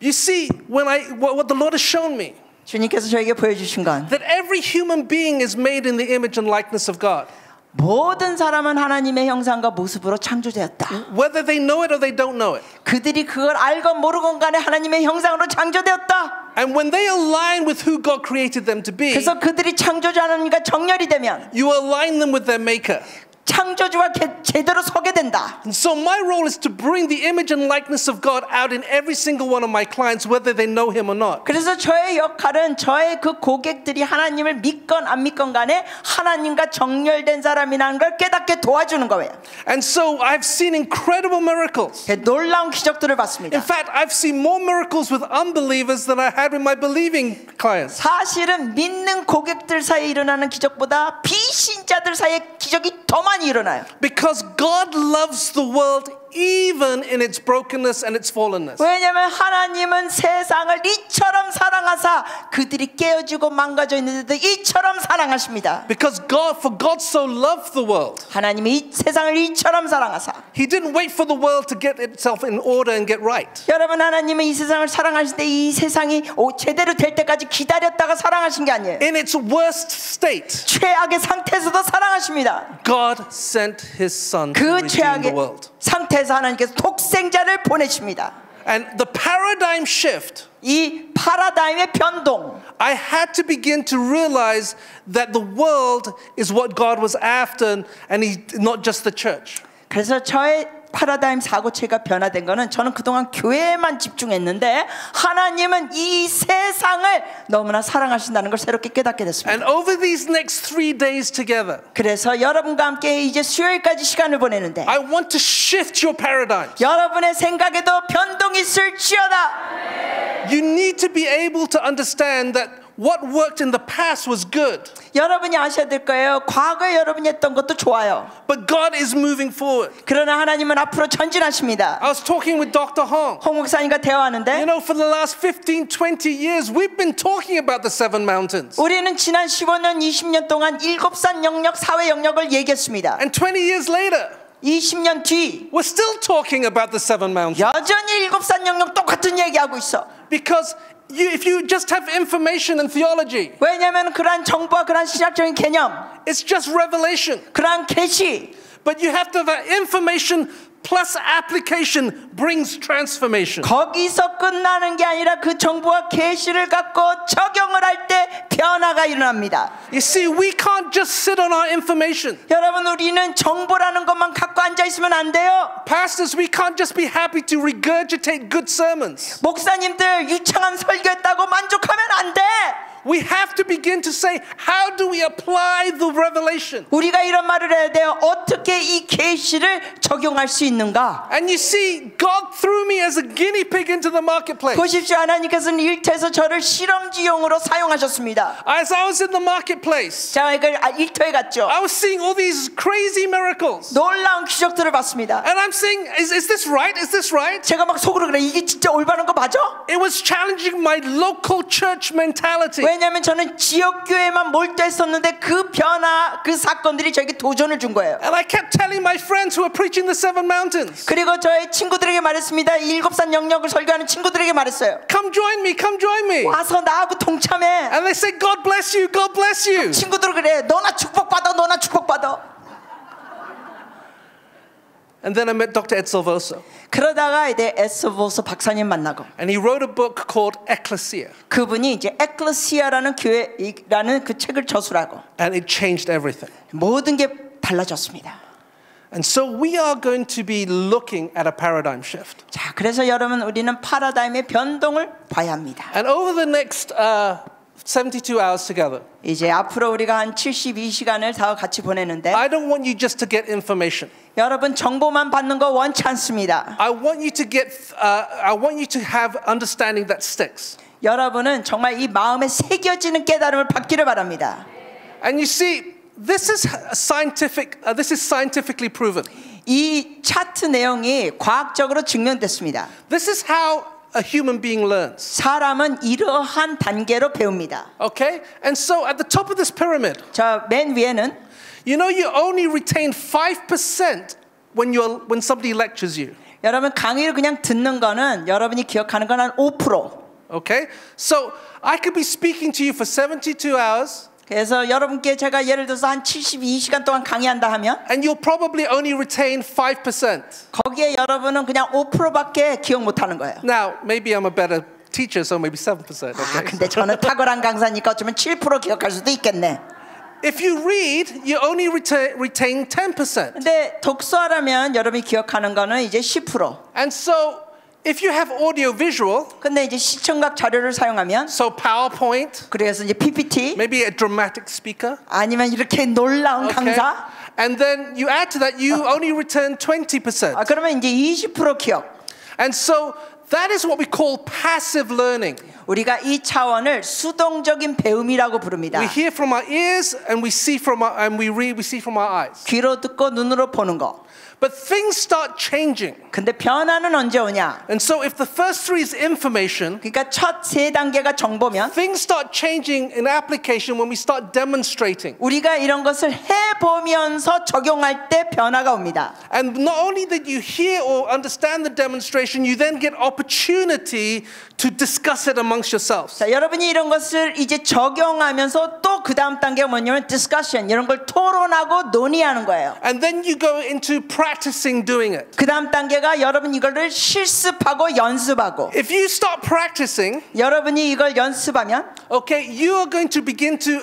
You see, what the Lord has shown me, 주님께서 저에게 보여주신 건 that every human being is made in the image and likeness of God. 모든 사람은 하나님의 형상과 모습으로 창조되었다. Whether they know it or they don't know it. 그들이 그걸 알건 모르건 간에 하나님의 형상으로 창조되었다. And when they align with who God created them to be, 그래서 그들이 창조주 하나님과 정렬이 되면 you align them with their maker. 창조주와 제대로 서게 된다. And so my role is to bring the image and likeness of God out in every single one of my clients, whether they know Him or not. 그래서 저의 역할은 저의 그 고객들이 하나님을 믿건 안 믿건 간에 하나님과 정렬된 사람이라는 걸 깨닫게 도와주는 거예요. And so I've seen incredible miracles. 놀라운 기적들을 봤습니다. In fact, I've seen more miracles with unbelievers than I had with my believing clients. 사실은 믿는 고객들 사이에 일어나는 기적보다 비신자들 사이에 기적이 더 많이 일어나요. Because God loves the world even in its brokenness and its fallenness. 왜냐하면 하나님은 세상을 이처럼 사랑하사 그들이 깨어지고 망가져 있는데도 이처럼 사랑하십니다. Because for God so loved the world. 하나님이 이 세상을 이처럼 사랑하사. He didn't wait for the world to get itself in order and get right. 여러분 하나님은 이 세상을 사랑하실 때 이 세상이 제대로 될 때까지 기다렸다가 사랑하신 게 아니에요. In its worst state. 최악의 상태에서도 사랑하십니다. God sent His Son to 그 redeem 최악의 the world. 상태에서 하나님께서 독생자를 보내십니다. And the paradigm shift. 이 파라다임의 변동. I had to begin to realize that the world is what God was after, and not just the church. 그래서 저의 파라다임 사고체가 변화된 거는 저는 그동안 교회에만 집중했는데 하나님은 이 세상을 너무나 사랑하신다는 걸 새롭게 깨닫게 됐습니다. And over these next 3 days together, 그래서 여러분과 함께 이제 수요일까지 시간을 보내는데 I want to shift your paradigm. 여러분의 생각에도 변동이 있을지어다. You need to be able to understand that what worked in the past was good. 여러분이 아셔야 될 거예요. 과거에 여러분이 했던 것도 좋아요. But God is moving forward. 그러나 하나님은 앞으로 전진하십니다. I was talking with Dr. Hong. 홍 목사님과 대화하는데 You know, for the last 15, 20 years, we've been talking about the seven mountains. 우리는 지난 15년, 20년 동안 7산 영역, 사회 영역을 얘기했습니다. And 20 years later, 20년 뒤 we're still talking about the seven mountains. 여전히 7산 영역 똑같은 얘기하고 있어. Because if you just have information and theology, 왜냐하면 그러한 정보와 그러한 신학적인 개념, it's just revelation. 그러한 계시. But you have to have that information plus application brings transformation. 거기서 끝나는 게 아니라 그 정보와 계시를 갖고 적용을 할 때 변화가 일어납니다. You see, we can't just sit on our information. 여러분 우리는 정보라는 것만 갖고 앉아 있으면 안 돼요. Pastors, we can't just be happy to regurgitate good sermons. 목사님들 유창한 설교했다고 만족하면 안 돼. We have to begin to say, how do we apply the revelation? 우리가 이런 말을 해야 돼요. 어떻게 이 계시를 적용할 수 있는가? And you see, God threw me as a guinea pig into the marketplace. 보십시오. 하나님께서는 일터에서 저를 실험지용으로 사용하셨습니다. As I was in the marketplace, 제가 이걸 일터에 갔죠. I was seeing all these crazy miracles. 놀라운 기적들을 봤습니다. And I'm saying, is this right? Is this right? 제가 막 속으로 그래. 이게 진짜 올바른 거 맞아? It was challenging my local church mentality. 왜냐하면 저는 지역 교회만 몰두했었는데 그 변화, 그 사건들이 저에게 도전을 준 거예요. And I kept telling my friends who were preaching the seven mountains. 그리고 저의 친구들에게 말했습니다. 7산 영역을 설교하는 친구들에게 말했어요. Come join me, come join me. 와서 나하고 동참해. And they say, God bless you, God bless you. 친구들 그래. 너나 축복받아, 너나 축복받아. And then I met Dr. Ed Silvoso. 그러다가 이제 에스보서 박사님 만나고. And he wrote a book called Ecclesia. 그분이 이제 에클레시아라는 교회라는 그 책을 저술하고. And it changed everything. 모든 게 달라졌습니다. And so we are going to be looking at a paradigm shift. 자, 그래서 여러분 우리는 파라다임의 변동을 봐야 합니다. And over the next 72 hours together, 이제 앞으로 우리가 한 72시간을 다 같이 보내는데 I don't want you just to get information. 여러분 정보만 받는 거 원치 않습니다. I want you to have understanding that sticks. 여러분은 정말 이 마음에 새겨지는 깨달음을 받기를 바랍니다. And you see, this is scientifically proven. 이 차트 내용이 과학적으로 증명됐습니다. This is how a human being learns. 사람은 이러한 단계로 배웁니다. Okay? And so at the top of this pyramid, 저 맨 위에는 you know you only retain 5% when somebody lectures you. 여러분 강의를 그냥 듣는 거는 여러분이 기억하는 건 한 5%. Okay? So I could be speaking to you for 72 hours. 그래서 여러분께 제가 예를 들어서 한 72시간 동안 강의한다 하면 And you'll probably only retain 5%. 거기에 여러분은 그냥 5%밖에 기억 못 하는 거예요. Now, maybe I'm a better teacher, so maybe 7%. Okay? 근데 저는 탁월한 강사니까 어쩌면 7% 기억할 수도 있겠네. If you read, you only retain 10%. 근데 독서하려면 여러분이 기억하는 거는 이제 10%. And so if you have audio visual, 근데 이제 시청각 자료를 사용하면 so PowerPoint, 그래서 이제 PPT, maybe a dramatic speaker, 아니면 이렇게 놀라운 강사, and then you add to that, you only return 20%. 그러면 이제 20% 기억. And so that is what we call passive learning. 우리가 이 차원을 수동적인 배움이라고 부릅니다. We hear from our ears and we see from our and we read, we see from our eyes. 귀로 듣고 눈으로 보는 거. But things start changing. 근데 변화는 언제 오냐? And so if the first three is information, 그러니까 첫 세 단계가 정보면 things start changing in application when we start demonstrating. 우리가 이런 것을 해보면서 적용할 때 변화가 옵니다. And not only that you hear or understand the demonstration, you then get opportunity to discuss it amongst yourselves. 자, 여러분이 이런 것을 이제 적용하면서 또 그 다음 단계가 뭐냐면 discussion, 이런 걸 토론하고 논의하는 거예요. And then you go into practicing doing it. 그 다음 단계가 여러분 이거를 실습하고 연습하고. If you start practicing, 여러분이 이걸 연습하면, okay, you are going to begin to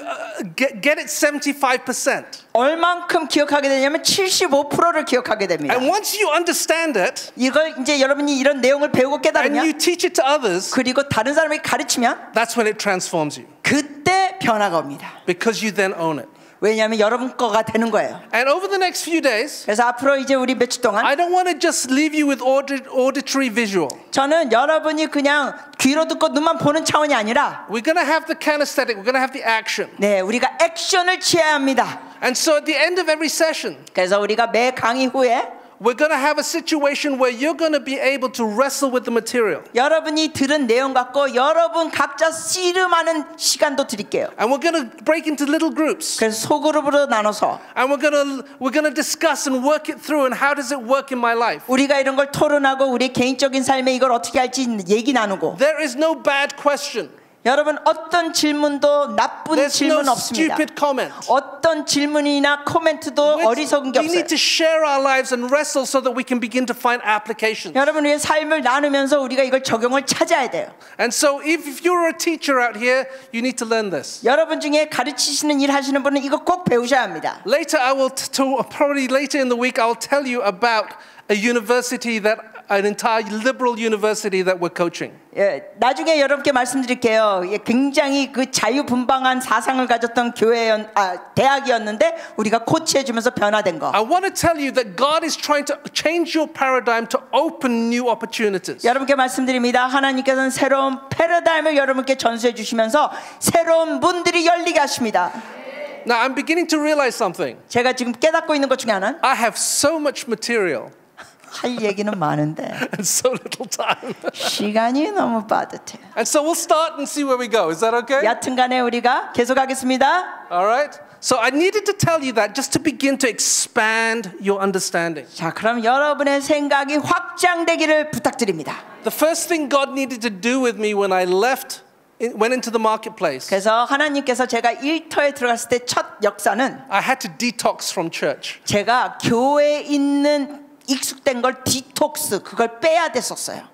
get it 75%. 얼만큼 기억하게 되냐면 75%를 기억하게 됩니다. And once you understand it, 이걸 이제 여러분이 이런 내용을 배우고 and 깨달으면, you teach it to others, 그리고 다른 사람에게 가르치면, that's when it transforms you. 그때 변화가 옵니다. Because you then own it. 왜냐하면 여러분 거가 되는 거예요. And over the next few days, 그래서 앞으로 이제 우리 며칠 동안 I don't want to just leave you with auditory visual. 저는 여러분이 그냥 귀로 듣고 눈만 보는 차원이 아니라 We're going to have the kinesthetic, we're going to have the action. 네, 우리가 액션을 취해야 합니다. And so at the end of every session, 그래서 우리가 매 강의 후에 we're going to have a situation where you're going to be able to wrestle with the material. 여러분이 들은 내용 갖고 여러분 각자 씨름하는 시간도 드릴게요. And we're going to break into little groups. 그래서 소그룹으로 나눠서 And we're going to discuss and work it through and how does it work in my life. 우리가 이런 걸 토론하고 우리 개인적인 삶에 이걸 어떻게 할지 얘기 나누고. There is no bad question. 여러분 어떤 질문도 나쁜 There's 질문 no 없습니다. stupid comment. 어떤 질문이나 코멘트도 어리석은 게 We need 없어요. to share our lives and wrestle so that we can begin to find applications. 여러분 우리의 삶을 나누면서 우리가 이걸 적용을 찾아야 돼요. And so if you're a teacher out here, you need to learn this. 여러분 중에 가르치시는 일 하시는 분은 이거 꼭 배우셔야 합니다. Later I will probably later in the week I will tell you about a university an entire liberal university that we're coaching. 예, 나중에 여러분께 말씀드릴게요. 예, 굉장히 그 자유분방한 사상을 가졌던 대학이었는데 우리가 코치해주면서 변화된 거. I want to tell you that God is trying to change your paradigm to open new opportunities. 여러분께 말씀드립니다. 하나님께서는 새로운 패러다임을 여러분께 전수해 주시면서 새로운 문들이 열리게 하십니다. Now I'm beginning to realize something. 제가 지금 깨닫고 있는 것 중에 하나는 I have so much material. 할 얘기는 많은데 and so little time. 시간이 너무 빠듯해요. And so we'll start and see where we go. Is that okay? 여튼간에 우리가 계속하겠습니다. All right. So I needed to tell you that just to begin to expand your understanding. 자, 그럼 여러분의 생각이 확장되기를 부탁드립니다. The first thing God needed to do with me when I went into the marketplace, 그래서 하나님께서 제가 일터에 들어갔을 때 첫 역사는 I had to detox from church. 제가 교회에 있는 익숙된 걸 디톡스 그걸 빼야 됐었어요.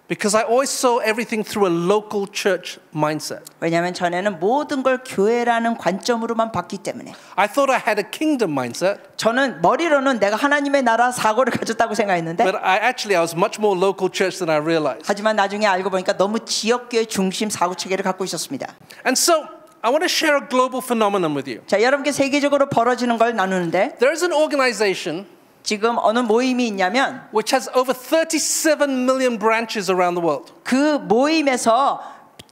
Because I always saw everything through a local church mindset. 왜냐하면 전에는 모든 걸 교회라는 관점으로만 봤기 때문에. I thought I had a kingdom mindset. 저는 머리로는 내가 하나님의 나라 사고를 가졌다고 생각했는데. But I was much more local church than I realized. 하지만 나중에 알고 보니까 너무 지역교회 중심 사고 체계를 갖고 있었습니다. And so I want to share a global phenomenon with you. 자, 여러분께 세계적으로 벌어지는 걸 나누는데. There is an organization. 지금 어느 모임이 있냐면 which has over 37 million branches around the world. 그 모임에서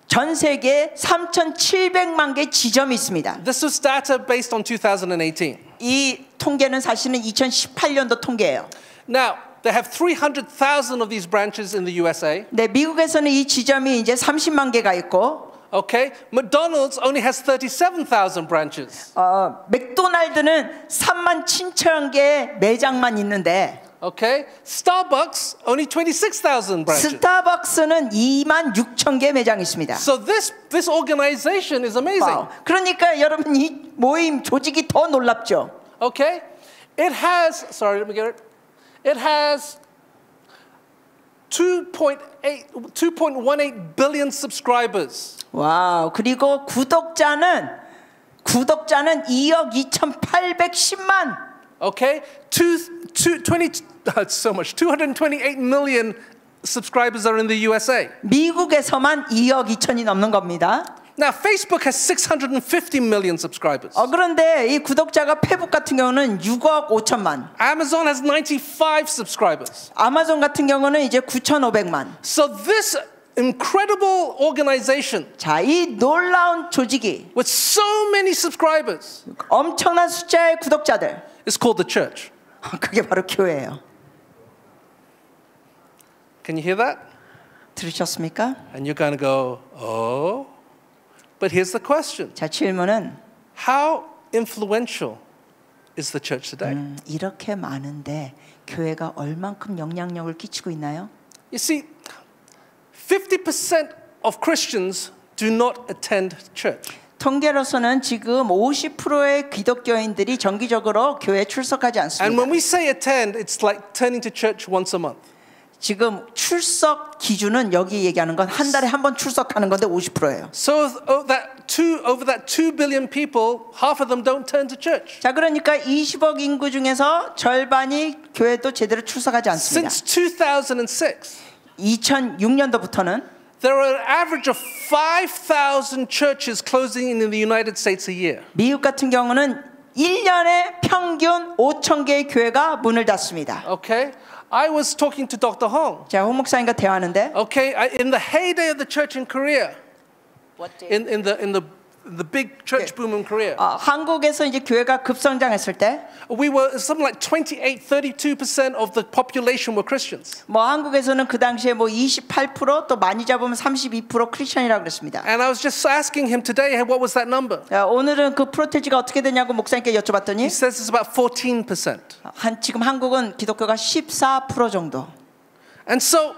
전 세계 3,700만 개 지점이 있습니다. This was data based on 2018. 이 통계는 사실은 2018년도 통계예요. Now, they have 300,000 of these branches in the USA. 네, 미국에서는 이 지점이 이제 30만 개가 있고 Okay, McDonald's only has 37,000 branches. 맥도날드는 37,000 개의 매장만 있는데 Okay, Starbucks only 26,000 branches. 스타벅스는 26,000 개 매장이 있습니다. So this organization is amazing. 와우. 그러니까 여러분 이 모임 조직이 더 놀랍죠. Okay, it has 2.18 billion subscribers. 와우. 그리고 구독자는 구독자는 2억 2,810만. Okay, 228 million subscribers are in the USA. 미국에서만 2억 2천이 넘는 겁니다. Now, Facebook has 650 million subscribers. 그런데 이 구독자가 페북 같은 경우는 6억 5천만. Amazon has 95 subscribers. 아마존 같은 경우는 이제 9,500만. So this incredible organization, 자, 이 놀라운 조직이 with so many subscribers, 엄청난 숫자의 구독자들, is called the church. 그게 바로 교회예요. Can you hear that? 들으셨습니까? And you're going to go, oh. But here's the question. 자, 질문은 How influential is the church today? 이렇게 많은데 교회가 얼만큼 영향력을 끼치고 있나요? You see, 50% of Christians do not attend church. 통계로서는 지금 50%의 기독교인들이 정기적으로 교회에 출석하지 And 않습니다. when we say attend, it's like turning to church once a month. 지금 출석 기준은 여기 얘기하는 건 한 달에 한 번 출석하는 건데 50%예요. So over that 2 billion people, half of them don't turn to church. 자, 그러니까 20억 인구 중에서 절반이 교회도 제대로 출석하지 않습니다. Since 2006, 2006년도부터는 there are an average of 5,000 churches closing in the United States a year. 미국 같은 경우는 1년에 평균 5천 개의 교회가 문을 닫습니다. Okay? I was talking to Dr. Hong. 자, 홍 목사님과 대화하는데 Okay, in the heyday of the church in Korea, in the big church boom in Korea, 한국에서 이제 교회가 급성장했을 때 we were something like 32% of the population were Christians. 뭐 한국에서는 그 당시에 뭐 28% 또 많이 잡으면 32% 크리스천이라고 그랬습니다. And I was just asking him today, hey, what was that number? 자, 오늘은 그 프로테지가 어떻게 되냐고 목사님께 여쭤봤더니 He says it's about 14%. 지금 한국은 기독교가 14% 정도. And so,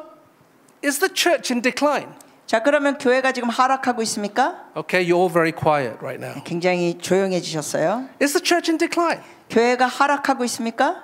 is the church in decline? 자, 그러면 교회가 지금 하락하고 있습니까? Okay, you're all very quiet right now. 굉장히 조용해지셨어요. Is the church in decline? 교회가 하락하고 있습니까?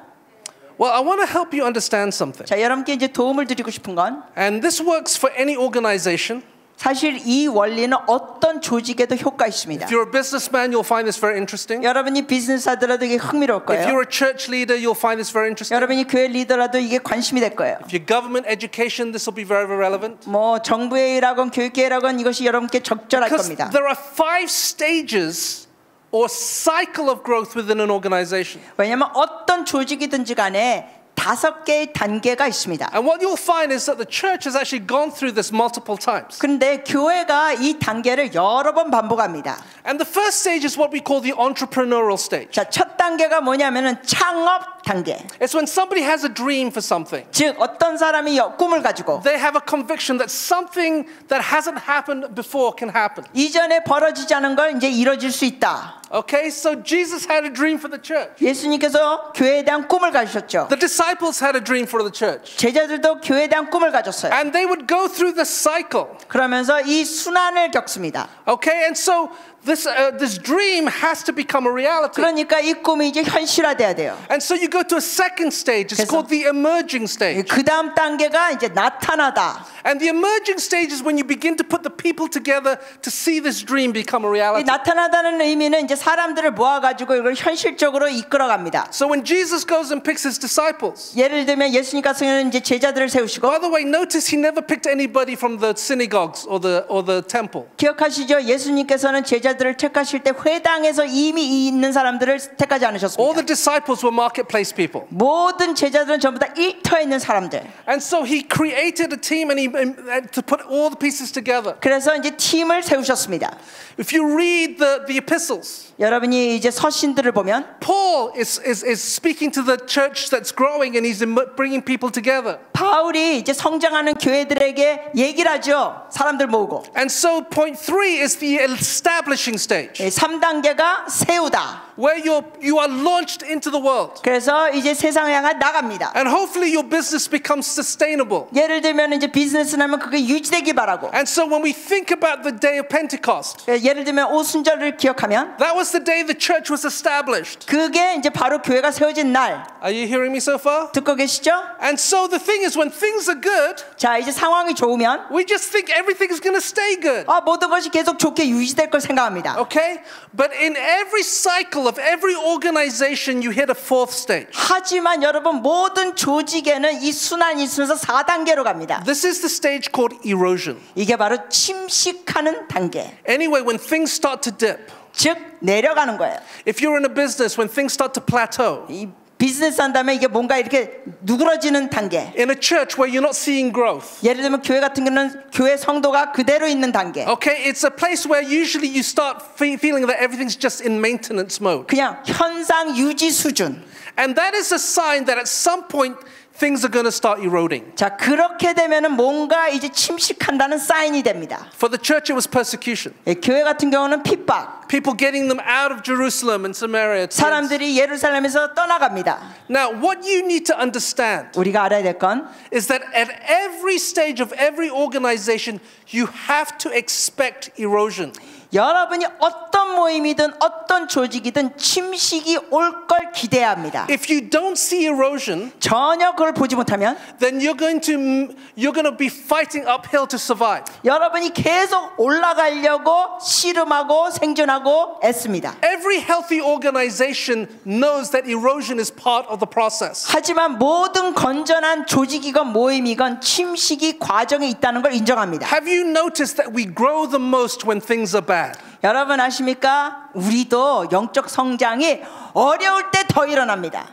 Well, I want to help you understand something. 자, 여러분께 이제 도움을 드리고 싶은 건 And this works for any organization. 사실 이 원리는 어떤 조직에도 효과 있습니다. If you're a businessman, you'll find this very interesting. 여러분이 비즈니스 하더라도 이게 흥미로울 If 거예요. you're a church leader, you'll find this very interesting. 여러분이 교회 리더라도 이게 관심이 될 거예요. If you're government education, this will be very, very relevant. 뭐 정부의 일하건 교육계 일하건 이것이 여러분께 적절할 Because 겁니다. there are 5 stages or cycle of growth within an organization. 왜냐하면 어떤 조직이든지 간에 5개의 단계가 있습니다. And what you'll find is that the church has actually gone through this multiple times. 그런데 교회가 이 단계를 여러 번 반복합니다. And the first stage is what we call the entrepreneurial stage. 자, 첫 단계가 뭐냐면은 창업 단계. It's when somebody has a dream for something. 즉 어떤 사람이 꿈을 가지고 They have a conviction that something that hasn't happened before can happen. 이전에 벌어지지 않은 걸 이제 이뤄질 수 있다. Okay, so Jesus had a dream for the church. 예수님께서 교회에 대한 꿈을 가지셨죠. The disciples had a dream for the church. 제자들도 교회에 대한 꿈을 가졌어요. And they would go through the cycle. 그러면서 이 순환을 겪습니다. Okay, and so this dream has to become a reality. 그러니까 이 꿈이 이제 현실화돼야 돼요. And so you go to a second stage. It's called the emerging stage. 그 다음 단계가 이제 나타나다. And the emerging stage is when you begin to put the people together to see this dream become a 이 reality. 나타나다는 의미는 이제 사람들을 모아가지고 이걸 현실적으로 이끌어갑니다. So when Jesus goes and picks his disciples, 예를 들면 예수님께서는 이제 제자들을 세우시고 by the way, notice he never picked anybody from the synagogues or the temple. 기억하시죠? 예수님께서는 제자들을 택하실 때 회당에서 이미 있는 사람들을 택하지 All the 않으셨습니다. disciples were marketplace people. 모든 제자들은 전부 다 일터에 있는 사람들. And so he created a team and to put all the pieces together. 그래서 이제 팀을 세우셨습니다. If you read the epistles, 여러분이 이제 서신들을 보면 Paul is speaking to the church that's growing and he's bringing people together. 바울이 이제 성장하는 교회들에게 얘기를 하죠. 사람들 모으고. And so point 3 is the establishing stage. 3단계가 세우다. where you are launched into the world. 그래서 이제 세상을 향해 나갑니다. And hopefully your business becomes sustainable. 예를 들면 이제 비즈니스를 하면 그게 유지되기 바라고. And so when we think about the day of Pentecost, 예를 들면 오순절을 기억하면 that was the day the church was established. 그게 이제 바로 교회가 세워진 날. Are you hearing me so far? 듣고 계시죠? And so the thing is, when things are good, 자, 이제 상황이 좋으면 we just think everything is going to stay good. 모든 것이 계속 좋게 유지될 걸 생각합니다. Okay? But in every cycle of every organization, you hit a fourth stage. 하지만 여러분 모든 조직에는 이 순환이 있으면서 4단계로 갑니다. This is the stage called erosion. 이게 바로 침식하는 단계. Anyway, when things start to dip, 즉 내려가는 거예요. if you're in a business, when things start to plateau, 이 비즈니스 한다면 이게 뭔가 이렇게 누그러지는 단계. in a church where you're not seeing growth, 예를 들면 교회 같은 경우는 교회 성도가 그대로 있는 단계. okay, it's a place where usually you start feeling that everything's just in maintenance mode. 그냥 현상 유지 수준. And that is a sign that at some point things are going to start eroding. 자, 그렇게 되면은 뭔가 이제 침식한다는 사인이 됩니다. For the church, it was persecution. 교회 같은 경우는 핍박. People getting them out of Jerusalem and Samaria. 사람들이 예루살렘에서 떠나갑니다. Now, what you need to understand 우리가 알아야 될 건 is that at every stage of every organization, you have to expect erosion. 여러분이 어떤 모임이든 어떤 조직이든 침식이 올 걸 기대해야 합니다. If you don't see erosion, 전혀 그걸 보지 못하면 then you're going to be fighting uphill to survive. 여러분이 계속 올라가려고 씨름하고 생존하고 애씁니다. Every healthy organization knows that erosion is part of the process. 하지만 모든 건전한 조직이건 모임이건 침식이 과정에 있다는 걸 인정합니다. Have you noticed that we grow the most when things are bad? 여러분 아십니까? 우리도 영적 성장이 어려울 때 더 일어납니다.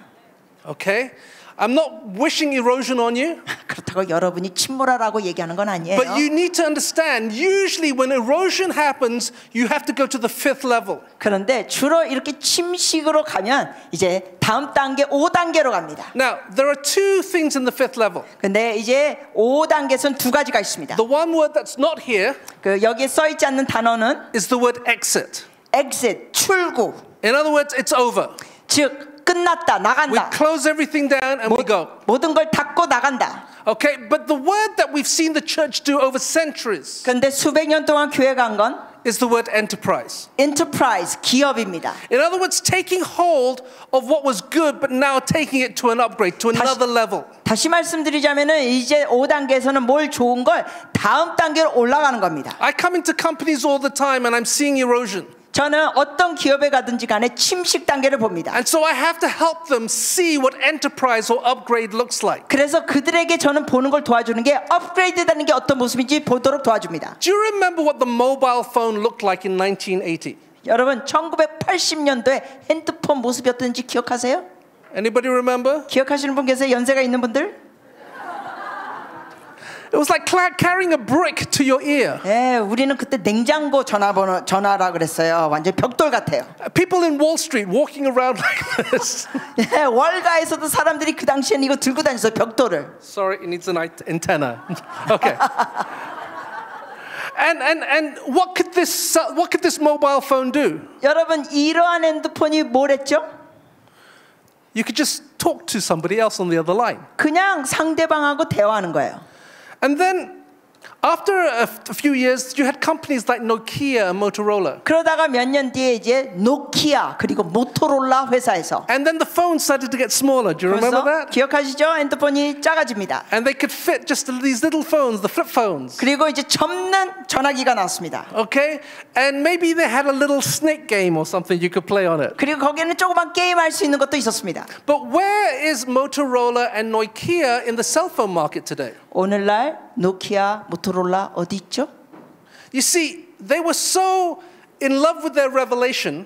Okay? I'm not wishing erosion on you. 그렇다고 여러분이 침몰하라고 얘기하는 건 아니에요. But you need to understand, usually when erosion happens, you have to go to the fifth level. 그런데 주로 이렇게 침식으로 가면 이제 다음 단계 5단계로 갑니다. Now, there are two things in the fifth level. 근데 이제 5단계에서는 두 가지가 있습니다. The one word that's not here 그 여기에 써 있지 않는 단어는 is the word exit. exit, 출구. In other words, it's over. 즉 끝났다, We 나간다. close everything down and we go. 모든 걸 닫고 나간다. Okay, but the word that we've seen the church do over centuries 그런데 수백 년 동안 교회가 한 건 is the word enterprise. enterprise, 기업입니다. In other words, taking hold of what was good, but now taking it to an upgrade, to another level. 다시 말씀드리자면은 이제 5단계에서는 뭘 좋은 걸 다음 단계로 올라가는 겁니다. I come into companies all the time and I'm seeing erosion. 저는 어떤 기업에 가든지 간에 침식 단계를 봅니다. And so I have to help them see what enterprise or upgrade looks like. 그래서 그들에게 저는 보는 걸 도와주는 게 업그레이드되는 게 어떤 모습인지 보도록 도와줍니다. Do you remember what the mobile phone looked like in 1980? 여러분 1980년도에 핸드폰 모습이 어떤지 기억하세요? Anybody remember? 기억하시는 분 계세요? 연세가 있는 분들? It was like carrying a brick to your ear. 예, 우리는 그때 냉장고 전화라 그랬어요. 완전 벽돌 같아요. People in Wall Street walking around like this. 예, 월가에서도 사람들이 그 당시에는 이거 들고 다녔어요. 벽돌을. Sorry, it needs an antenna. Okay. And what could this mobile phone do? 여러분 이러한 핸드폰이 뭘 했죠? You could just talk to somebody else on the other line. 그냥 상대방하고 대화하는 거예요. And then after a few years, you had companies like Nokia and Motorola. 그러다가 몇 년 뒤에 이제 노키아 그리고 모토로라 회사에서 And then the phone started to get smaller. Do you remember that? 기억하시죠? 핸드폰이 작아집니다. And they could fit just these little phones, the flip phones. 그리고 이제 접는 전화기가 나왔습니다. Okay? And maybe they had a little snake game or something you could play on it. 그리고 거기에는 조그만 게임할 수 있는 것도 있었습니다. But where is Motorola and Nokia in the cell phone market today? 오늘날 노키아, 모토로라 어디 있죠? You see, they were so in love with their revelation.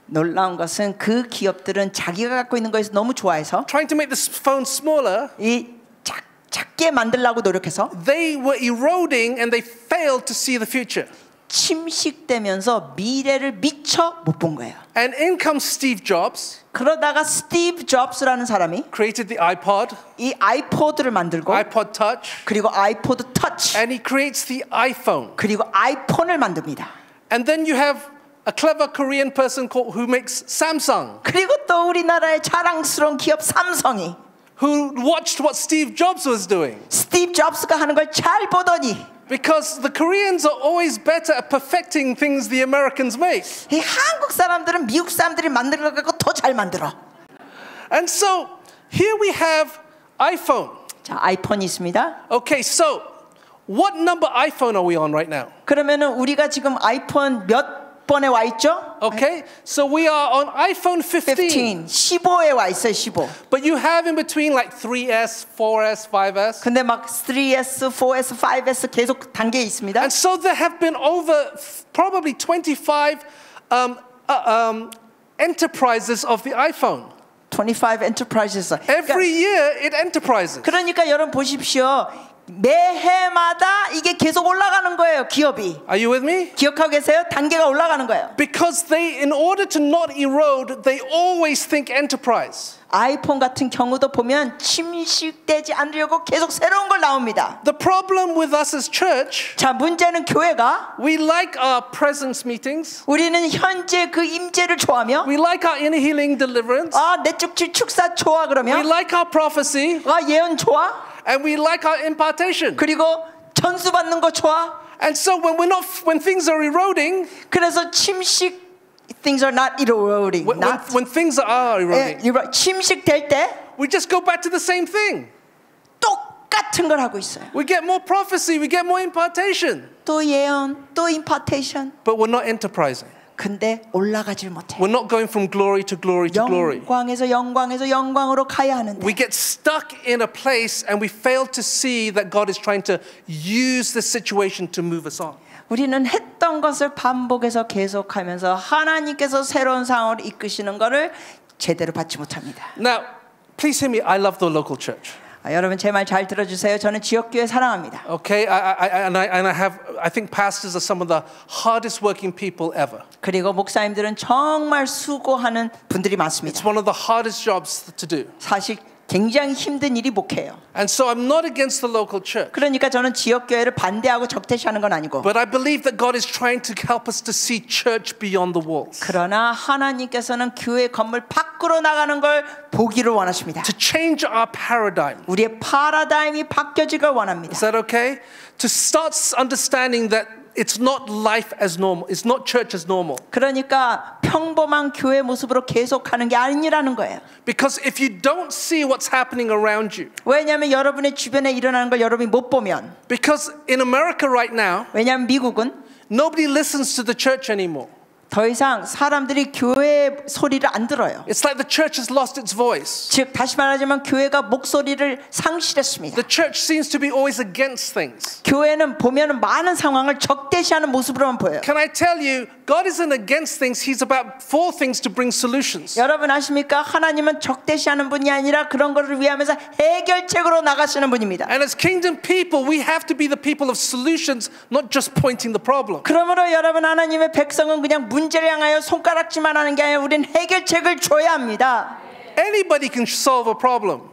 놀라운 것은 그 기업들은 자기가 갖고 있는 것에서 너무 좋아해서 Trying to make this phone smaller. 이 작게 만들려고 노력해서 They were eroding and they failed to see the future. 침식되면서 미래를 미처 못 본 거예요. And in comes Steve Jobs. 그러다가 스티브 잡스라는 사람이 Created the iPod. 이 아이포드를 만들고 iPod Touch. 그리고 아이포드 터치 And he creates the iPhone. 그리고 아이폰을 만듭니다. And then you have a clever Korean person who makes Samsung. 그리고 또 우리나라의 자랑스러운 기업 삼성이 who watched what Steve Jobs was doing. 스티브 잡스가 하는 걸 잘 보더니 Because the Koreans are always better at perfecting things the Americans make. 이 한국 사람들은 미국 사람들이 만든 걸 갖고 더 잘 만들어. And so here we have iPhone. 자, 아이폰이 있습니다. Okay, so what number iPhone are we on right now? 그러면은 우리가 지금 아이폰 몇 번에 와 있죠? Okay, so we are on iPhone 15. 15에 와 있어요, 15. But you have in between like 3S, 4S, 5S. 근데 막 3S, 4S, 5S 계속 단계에 있습니다. And so there have been over probably 25 enterprises of the iPhone. 25 enterprises. Every year it enterprises. 그러니까 여러분 보십시오. 매해마다 이게 계속 올라가는 거예요, 기업이. Are you with me? 기억하고 계세요? 단계가 올라가는 거예요. Because they, in order to not erode, they always think enterprise. 아이폰 같은 경우도 보면 침식되지 않으려고 계속 새로운 걸 나옵니다. The problem with us as church, 자, 문제는 교회가 we like our presence meetings. 우리는 현재 그 임재를 좋아하며 We like our inner healing deliverance. 아, 내적 축사 좋아 We 그러면 like our prophecy. 아, 예언 좋아. And we like our impartation. 그리고 전수 받는 거 좋아. And so when things are eroding, 그래서 침식 things are not eroding. when things are eroding, 침식될 때 we just go back to the same thing. 똑같은 걸 하고 있어요. We get more prophecy, we get more impartation. 또 예언, 또 impartation. But we're not enterprising. 근데 올라가질 못해. We're not going from glory to glory to glory. 영광에서 영광으로 가야 하는데. We get stuck in a place and we fail to see that God is trying to use the situation to move us on. 우리는 했던 것을 반복해서 계속하면서 하나님께서 새로운 상황을 이끄시는 것을 제대로 받지 못합니다. Now, please hear me. I love the local church. 여러분 제 말 잘 들어주세요. 저는 지역교회 사랑합니다. Okay, I think pastors are some of the hardest working people ever. 그리고 목사님들은 정말 수고하는 분들이 많습니다. It's one of the hardest jobs to do. 사실 굉장히 힘든 일이 목회예요. And so I'm not against the local church. 그러니까 저는 지역교회를 반대하고 적대시하는 건 아니고. But I believe that God is trying to help us to see church beyond the walls. 그러나 하나님께서는 교회 건물 밖으로 나가는 걸 보기를 원하십니다. To change our paradigm. 우리의 파라다임이 바뀌어지길 원합니다. Is that okay? To start understanding that it's not life as normal. It's not church as normal. 그러니까 평범한 교회 모습으로 계속하는 게 아니라는 거예요. Because if you don't see what's happening around you. 왜냐하면 여러분의 주변에 일어나는 걸 여러분이 못 보면. Because in America right now, 왜냐하면 미국은 nobody listens to the church anymore. 더 이상 사람들이 교회의 소리를 안 들어요. It's like the church has lost its voice. 즉 다시 말하자면 교회가 목소리를 상실했습니다. The church seems to be always against things. 교회는 보면 많은 상황을 적대시하는 모습으로만 보여요. Can I tell you, God isn't against things. He's about for things to bring solutions. 여러분 아십니까? 하나님은 적대시하는 분이 아니라 그런 것을 위하면서 해결책으로 나가시는 분입니다. And as kingdom people, we have to be the people of solutions, not just pointing the problem. 그러므로 여러분 하나님의 백성은 그냥 문제를 향하여 손가락질만 하는 게 아니라 우리는 해결책을 줘야 합니다. Anybody can solve a problem.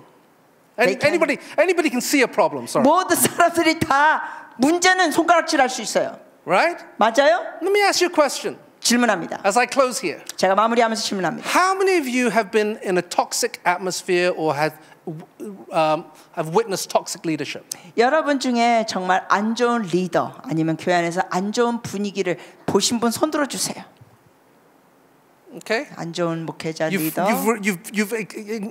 Anybody can see a problem. Sorry. 모든 사람들이 다 문제는 손가락질할 수 있어요. Right? 맞아요? Let me ask you a question. 질문합니다. As I close here. 제가 마무리하면서 질문합니다. How many of you have been in a toxic atmosphere or have witnessed toxic leadership? 여러분 중에 정말 안 좋은 리더 아니면 교회 안에서 안 좋은 분위기를 보신 분 손 들어 주세요. Okay. 안 좋은 목회자 리더. You've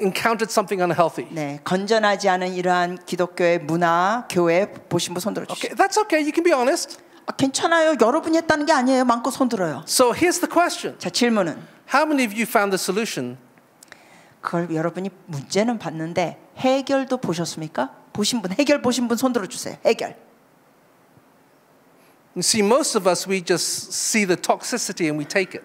encountered something unhealthy. 네, 건전하지 않은 이러한 기독교의 문화, 교회 보신 분 손 들어 주세요. Okay, that's okay. You can be honest. 괜찮아요. 여러분이 했다는 게 아니에요. 마음껏 손 들어요. So here's the question. 자, 질문은 How many of you found the solution? 그걸 여러분이 문제는 봤는데 해결도 보셨습니까? 보신 분, 해결 보신 분 손 들어 주세요. 해결. You see, most of us, we just see the toxicity and we take it.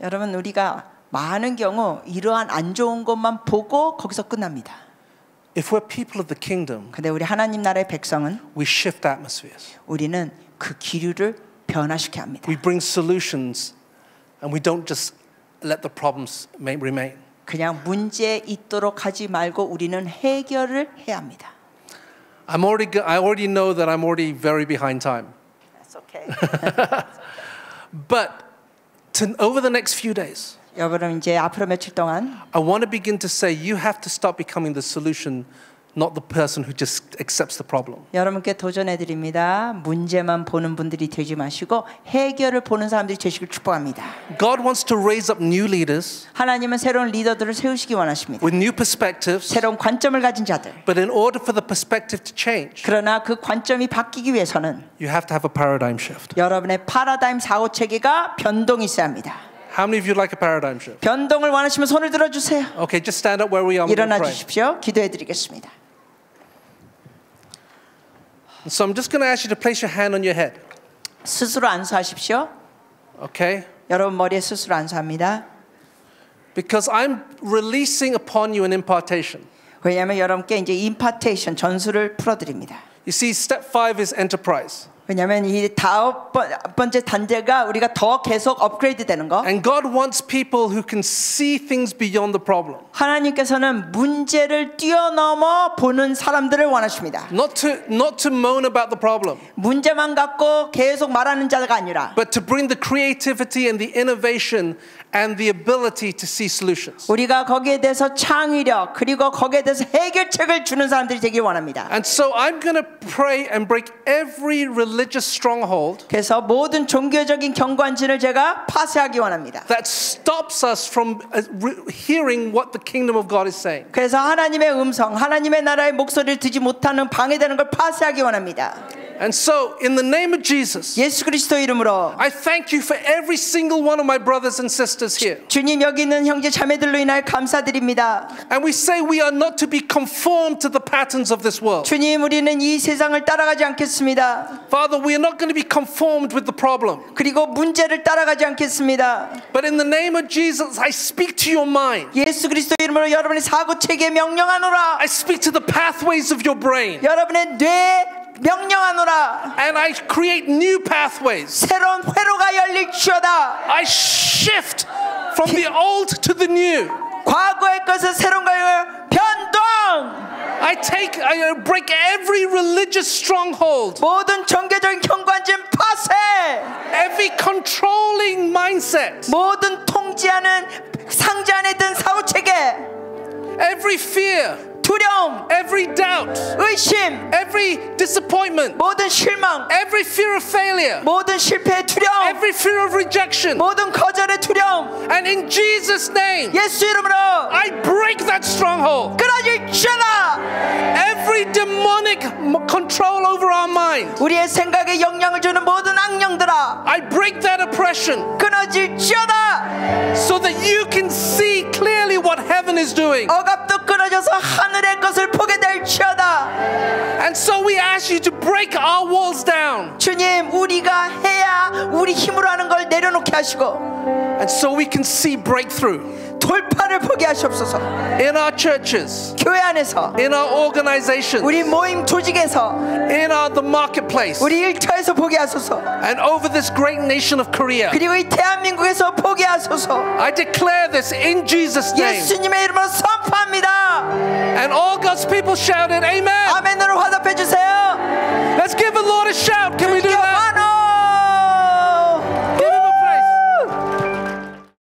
여러분 우리가 많은 경우 이러한 안 좋은 것만 보고 거기서 끝납니다. If we're people of the kingdom, 근데 우리 하나님 나라의 백성은 we shift atmospheres. 우리는 그 기류를 변화시켜야 합니다. We bring solutions and we don't just let the problems remain. 그냥 문제 있도록 하지 말고 우리는 해결을 해야 합니다. I already know that I'm already very behind time. That's okay. But over the next few days, 여러분 이제 앞으로 며칠 동안 I want to begin to say you have to stop becoming the solution, not the person who just accepts the problem. 여러분께 도전해 드립니다. 문제만 보는 분들이 되지 마시고 해결을 보는 사람들이 되시길 축복합니다. God wants to raise up new leaders 하나님은 새로운 리더들을 세우시기 원하십니다. with new perspectives. 새로운 관점을 가진 자들. But in order for the perspective to change, 그러나 그 관점이 바뀌기 위해서는 you have to have a paradigm shift. 여러분의 파라다임 사고 체계가 변동이 있어야 합니다. How many of you like a paradigm shift? 변동을 원하시면 손을 들어 주세요. Okay, just stand up where we are. 일어나 Pray. 주십시오. 기도해 드리겠습니다. So I'm just going to ask you to place your hand on your head. 스스로 안수하십시오. Okay? 여러분 머리에 스스로 안수합니다. Because I'm releasing upon you an impartation. 왜냐하면 여러분께 이제 임파테이션 전수를 풀어드립니다. You see, step 5 is enterprise. 왜냐하면 이 다섯 번째 단계가 우리가 더 계속 업그레이드 되는 거. And God wants people who can see things beyond the problem. 하나님께서는 문제를 뛰어넘어 보는 사람들을 원하십니다. Not to moan about the problem, 문제만 갖고 계속 말하는 자가 아니라 but to bring the creativity and the innovation and the ability to see solutions. 우리가 거기에 대해서 창의력 그리고 거기에 대해서 해결책을 주는 사람들이 되길 원합니다. And so I'm going to pray and break every religious stronghold 그래서 모든 종교적인 경관진을 제가 파쇄하기 원합니다. that stops us from hearing what the kingdom of God is saying. 그래서 하나님의 음성, 하나님의 나라의 목소리를 듣지 못하는 방해되는 걸 파쇄하기 원합니다. And so, in the name of Jesus, 예수 그리스도 이름으로 I thank you for every single one of my brothers and sisters here. 주님 여기 있는 형제 자매들로 인하여 감사드립니다. And we say we are not to be conformed to the patterns of this world. 주님 우리는 이 세상을 따라가지 않겠습니다. Father, we are not going to be conformed with the problem. 그리고 문제를 따라가지 않겠습니다. But in the name of Jesus, I speak to your mind. 예수 그리스도 이름으로 여러분의 사고 체계에 명령하노라. I speak to the pathways of your brain. 여러분의 뇌 명령하노라. And I create new pathways. 새로운 회로가 열릴지어다. I shift from the old to the new. 과거의 것을 새로운 거에 변동. I break every religious stronghold. 모든 종교적인 경관진 파쇄. Every controlling mindset. 모든 통제하는 상자 안에 든 사고 체계. Every fear. 두려움, every doubt, 의심, every disappointment, 모든 실망, every fear of failure, 모든 실패의 두려움, every fear of rejection, 모든 거절의 두려움. And in Jesus' name, 예수 이름으로 I break that stronghold. 끊어질지어다. Every demonic control over our mind, 우리의 생각에 영향을 주는 모든 악령들아, I break that oppression. 끊어질지어다. So that you can see clearly what heaven is doing. 억압도 끊어져서 하늘의 것을 보게 될지어다. And so we ask you to break our walls down. 주님, 우리가 해야 우리 힘으로 하는 걸 내려놓게 하시고. And so we can see breakthrough. 돌파를 보게 하시옵소서. In our churches, 교회 안에서, in our organizations, 우리 모임 조직에서, in the marketplace, 우리 일터에서 보게 하소서. and over this great nation of Korea. 그리고 이 대한민국에서 보게 하소서. I declare this in Jesus' name. 예수님의 이름으로 선포합니다. And all God's people shouted, Amen. 아멘으로 화답해 주세요. Let's give the Lord a shout. Can we do that?